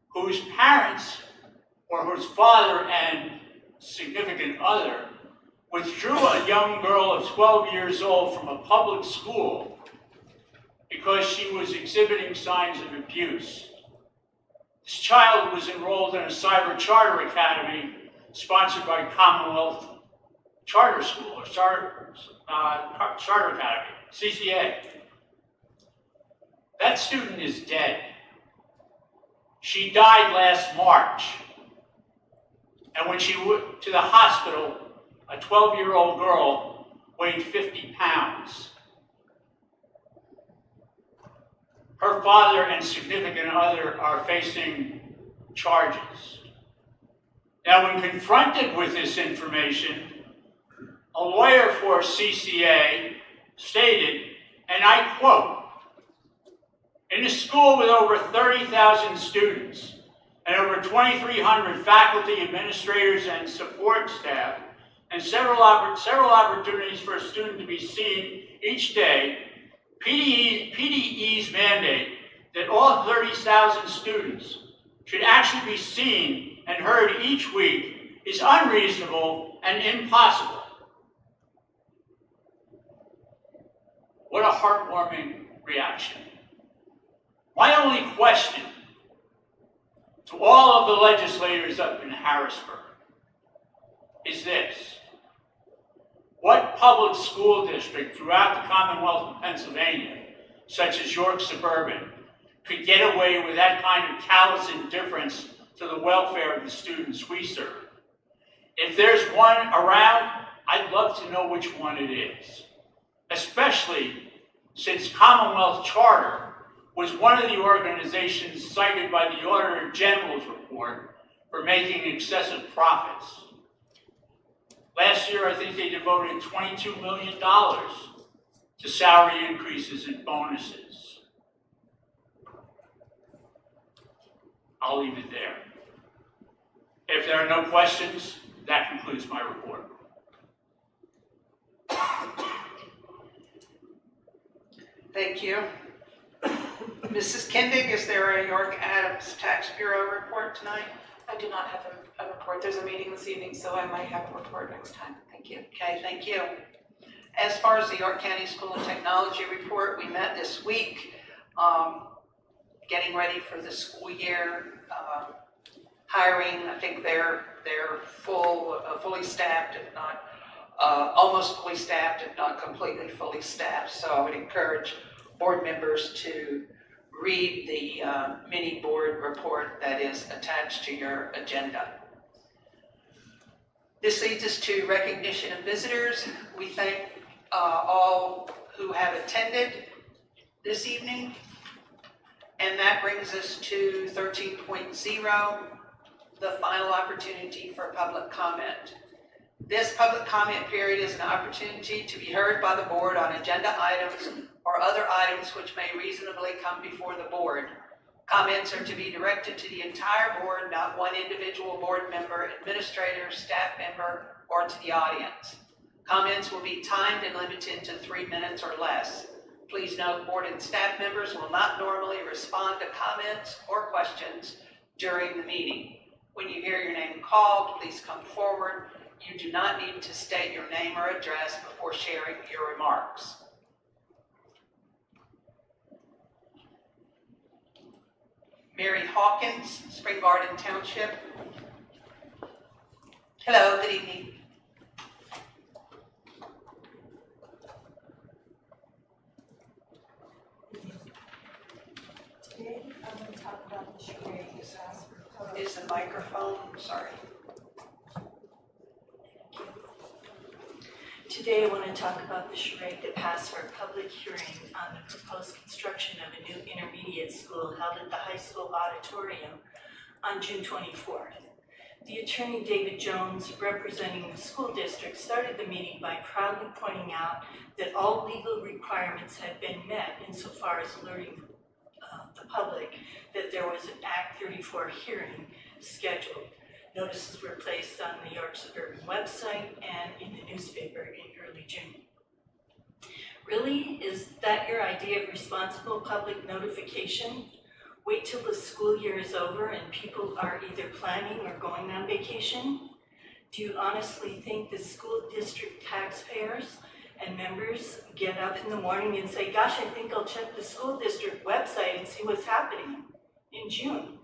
whose parents or whose father and significant other withdrew a young girl of 12 years old from a public school because she was exhibiting signs of abuse. This child was enrolled in a cyber charter academy sponsored by Commonwealth Charter School, or Charter Academy, CCA. That student is dead. She died last March. And when she went to the hospital, a 12-year-old girl weighed 50 pounds. Her father and significant other are facing charges. Now, when confronted with this information, a lawyer for CCA stated, and I quote, "In a school with over 30,000 students and over 2,300 faculty, administrators, and support staff, and several opportunities for a student to be seen each day, PDE's mandate that all 30,000 students should actually be seen and heard each week is unreasonable and impossible. What a heartwarming reaction. My only question to all of the legislators up in Harrisburg is this: what public school district throughout the Commonwealth of Pennsylvania, such as York Suburban, could get away with that kind of callous indifference to the welfare of the students we serve? If there's one around, I'd love to know which one it is, especially since Commonwealth Charter was one of the organizations cited by the Auditor General's report for making excessive profits. Last year, I think they devoted $22 million to salary increases and bonuses. I'll leave it there. If there are no questions, that concludes my report. Thank you. Mrs. Kindig, is there a York Adams Tax Bureau report tonight? I do not have a report. There's a meeting this evening, so I might have a report next time. Thank you. Okay, thank you. As far as the York County School of Technology report, we met this week, getting ready for the school year, hiring. I think they're fully staffed, if not almost fully staffed, if not completely fully staffed. So I would encourage board members to read the mini board report that is attached to your agenda. This leads us to recognition of visitors. We thank all who have attended this evening. And that brings us to 13.0, the final opportunity for public comment. This public comment period is an opportunity to be heard by the board on agenda items or other items which may reasonably come before the board. Comments are to be directed to the entire board, not one individual board member, administrator, staff member, or to the audience. Comments will be timed and limited to 3 minutes or less. Please note, board and staff members will not normally respond to comments or questions during the meeting. When you hear your name called, please come forward. You do not need to state your name or address before sharing your remarks. Mary Hawkins, Spring Garden Township. Hello, good evening. Today, I'm going to talk about the charade. Is the microphone, sorry. Today, I want to talk about the charade that passed for a public hearing on the proposed construction of a new intermediate school held at the high school auditorium on June 24th. The attorney David Jones, representing the school district, started the meeting by proudly pointing out that all legal requirements had been met insofar as alerting the public that there was an Act 34 hearing scheduled. Notices were placed on the York Suburban website and in the newspaper in early June. Really? Is that your idea of responsible public notification? Wait till the school year is over and people are either planning or going on vacation? Do you honestly think the school district taxpayers and members get up in the morning and say, gosh, I think I'll check the school district website and see what's happening in June?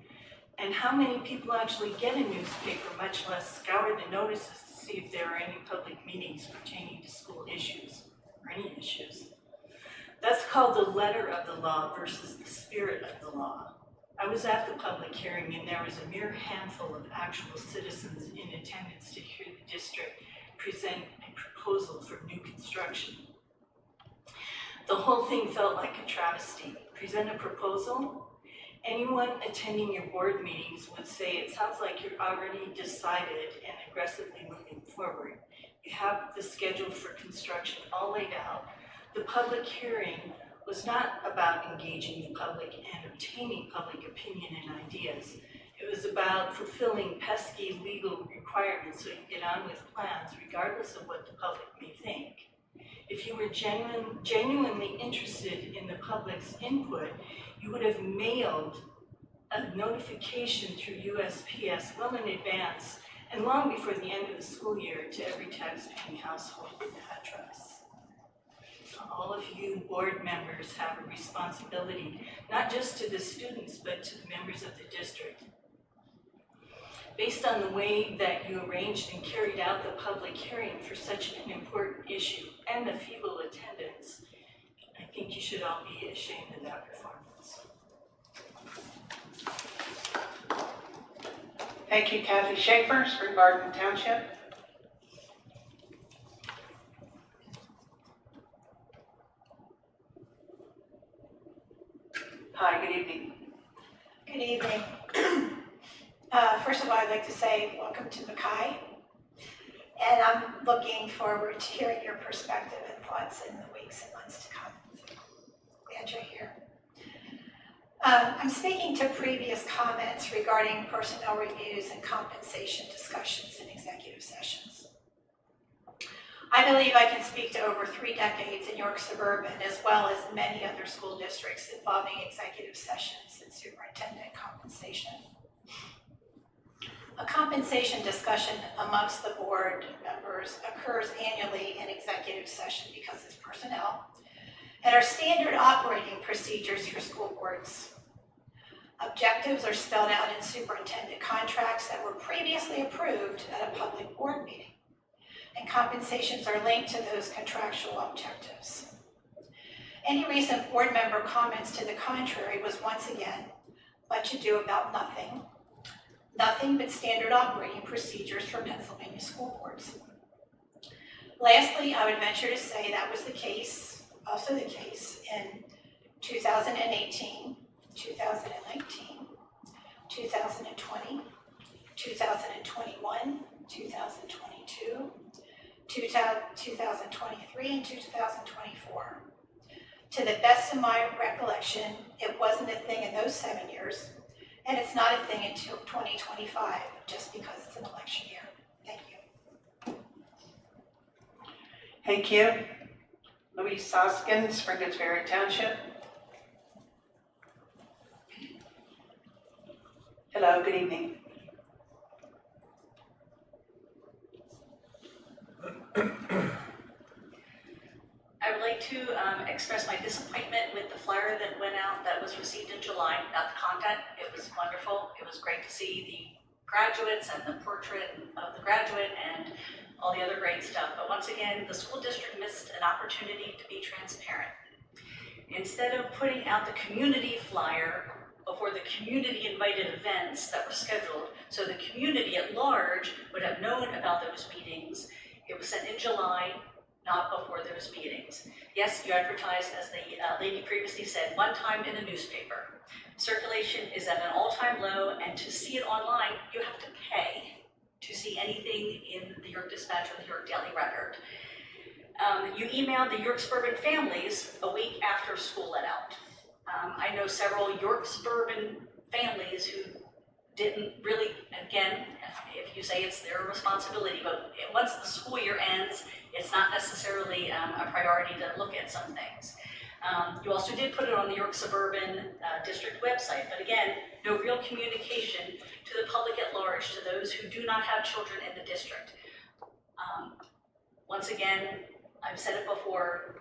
And how many people actually get a newspaper, much less scour the notices to see if there are any public meetings pertaining to school issues or any issues? That's called the letter of the law versus the spirit of the law. I was at the public hearing and there was a mere handful of actual citizens in attendance to hear the district present a proposal for new construction. The whole thing felt like a travesty. Present a proposal? Anyone attending your board meetings would say it sounds like you're already decided and aggressively moving forward. You have the schedule for construction all laid out. The public hearing was not about engaging the public and obtaining public opinion and ideas. It It was about fulfilling pesky legal requirements so you get on with plans regardless of what the public may think. If you were genuinely interested in the public's input, you would have mailed a notification through USPS well in advance and long before the end of the school year to every taxpaying household in Hatteras. All of you board members have a responsibility, not just to the students, but to the members of the district. Based on the way that you arranged and carried out the public hearing for such an important issue and the feeble attendance, I think you should all be ashamed of that performance. Thank you, Kathy Schaefer, Spring Garden Township. Hi, good evening. Good evening. First of all, I'd like to say welcome to Mackay. And I'm looking forward to hearing your perspective and thoughts in the weeks and months to come. Glad you're here. I'm speaking to previous comments regarding personnel reviews and compensation discussions in executive sessions. I believe I can speak to over 3 decades in York Suburban, as well as many other school districts involving executive sessions and superintendent compensation. A compensation discussion amongst the board members occurs annually in executive session because it's personnel and are standard operating procedures for school boards. Objectives are spelled out in superintendent contracts that were previously approved at a public board meeting, and compensations are linked to those contractual objectives. Any recent board member comments to the contrary was once again much ado about nothing. Nothing but standard operating procedures for Pennsylvania school boards. Lastly, I would venture to say that was also the case in 2018, 2019, 2020, 2021, 2022, 2023, and 2024. To the best of my recollection, it wasn't a thing in those 7 years, and it's not a thing until 2025, just because it's an election year. Thank you. Thank you. Louise Soskin, Spring Goods Ferry Township. Hello, good evening. I would like to express my disappointment with the flyer that went out that was received in July, not the content. It was wonderful. It was great to see the graduates and the portrait of the graduate and all the other great stuff. But once again, the school district missed an opportunity to be transparent. Instead of putting out the community flyer before the community invited events that were scheduled, so the community at large would have known about those meetings, it was sent in July, not before those meetings. Yes, you advertised, as the lady previously said, one time in the newspaper. Circulation is at an all-time low, and to see it online, you have to pay to see anything in the York Dispatch or the York Daily Record. You emailed the York Suburban families a week after school let out. I know several York Suburban families who didn't really, again, if you say it's their responsibility, but once the school year ends, it's not necessarily a priority to look at some things. You also did put it on the York Suburban District website, but again, no real communication to the public at large, to those who do not have children in the district. Once again, I've said it before,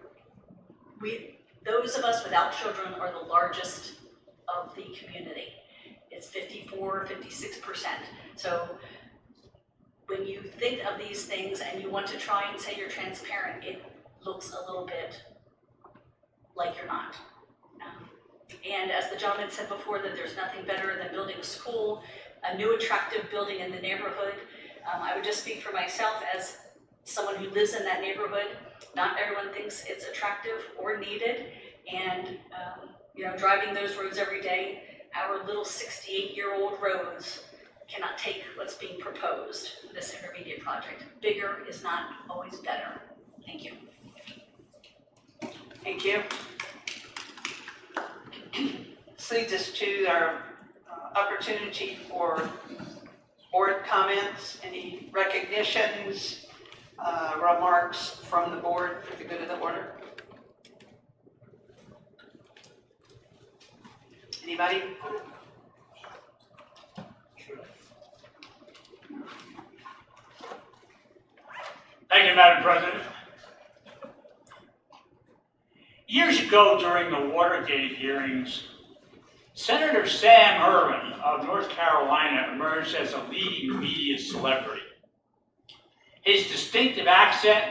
those of us without children are the largest of the community. It's 54, 56%. So when you think of these things and you want to try and say you're transparent, it looks a little bit like you're not. And as the gentleman said before, that there's nothing better than building a school, a new attractive building in the neighborhood. I would just speak for myself as someone who lives in that neighborhood. Not everyone thinks it's attractive or needed, and driving those roads every day, our little 68-year-old roads cannot take what's being proposed, this intermediate project. Bigger is not always better. Thank you. Thank you. This leads us to our opportunity for board comments, any recognitions, remarks from the board for the good of the order. Anybody? Thank you, Madam President. Years ago, during the Watergate hearings, Senator Sam Ervin of North Carolina emerged as a leading media celebrity. His distinctive accent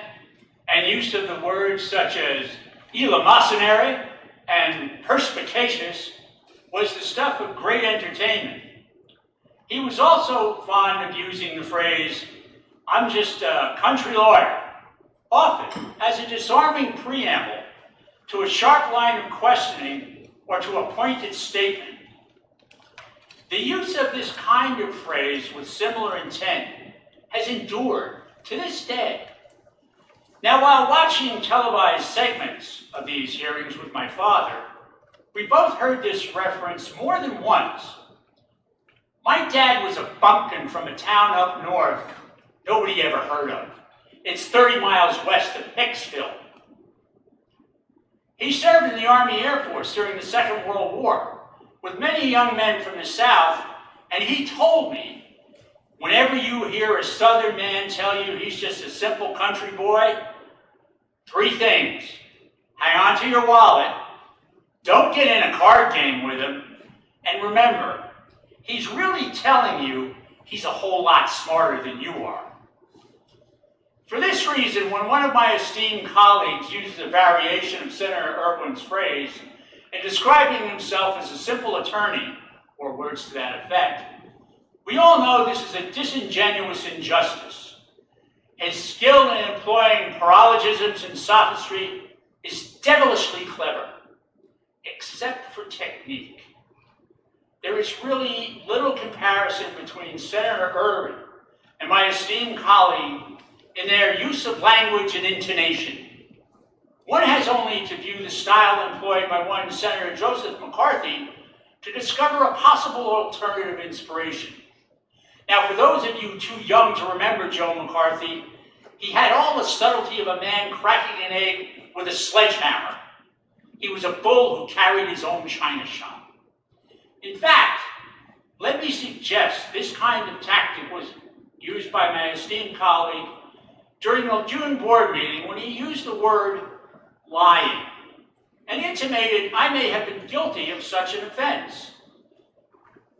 and use of the words such as eleemosynary and perspicacious was the stuff of great entertainment. He was also fond of using the phrase, "I'm just a country lawyer," often as a disarming preamble to a sharp line of questioning or to a pointed statement. The use of this kind of phrase with similar intent has endured to this day. Now, while watching televised segments of these hearings with my father, we both heard this reference more than once. My dad was a bumpkin from a town up north nobody ever heard of. It's 30 miles west of Hicksville. He served in the Army Air Force during the Second World War with many young men from the South, and he told me, whenever you hear a Southern man tell you he's just a simple country boy, 3 things: hang on to your wallet, don't get in a card game with him, and remember, he's really telling you he's a whole lot smarter than you are. For this reason, when one of my esteemed colleagues uses a variation of Senator Ervin's phrase in describing himself as a simple attorney, or words to that effect, we all know this is a disingenuous injustice. His skill in employing paralogisms and sophistry is devilishly clever, except for technique. There is really little comparison between Senator Ervin and my esteemed colleague in their use of language and intonation. One has only to view the style employed by one Senator Joseph McCarthy to discover a possible alternative inspiration. Now, for those of you too young to remember Joe McCarthy, he had all the subtlety of a man cracking an egg with a sledgehammer. He was a bull who carried his own china shop. In fact, let me suggest this kind of tactic was used by my esteemed colleague during the June board meeting when he used the word lying and intimated I may have been guilty of such an offense.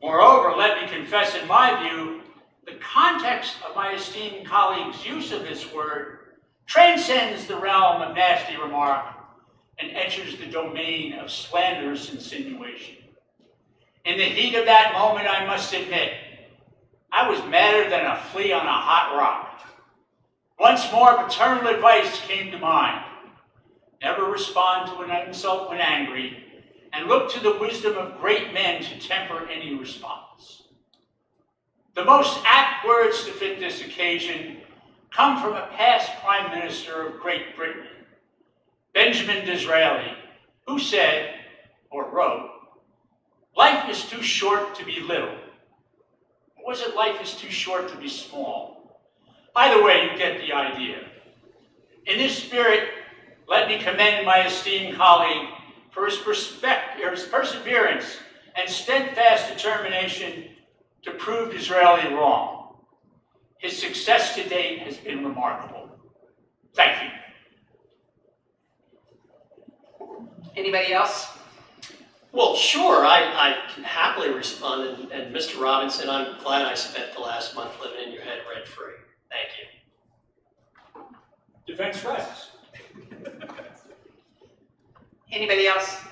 Moreover, let me confess, in my view, the context of my esteemed colleague's use of this word transcends the realm of nasty remark and enters the domain of slanderous insinuation. In the heat of that moment, I must admit, I was madder than a flea on a hot rock. Once more, paternal advice came to mind. Never respond to an insult when angry, and look to the wisdom of great men to temper any response. The most apt words to fit this occasion come from a past Prime Minister of Great Britain, Benjamin Disraeli, who said, or wrote, "Life is too short to be little." Or was it life is too short to be small? Either way, you get the idea. In this spirit, let me commend my esteemed colleague for his perseverance and steadfast determination to prove Disraeli wrong. His success to date has been remarkable. Thank you. Anybody else? Well, sure, I can happily respond, and Mr. Robinson, I'm glad I spent the last month living in your head rent-free. Thank you. Defense rests. Anybody else?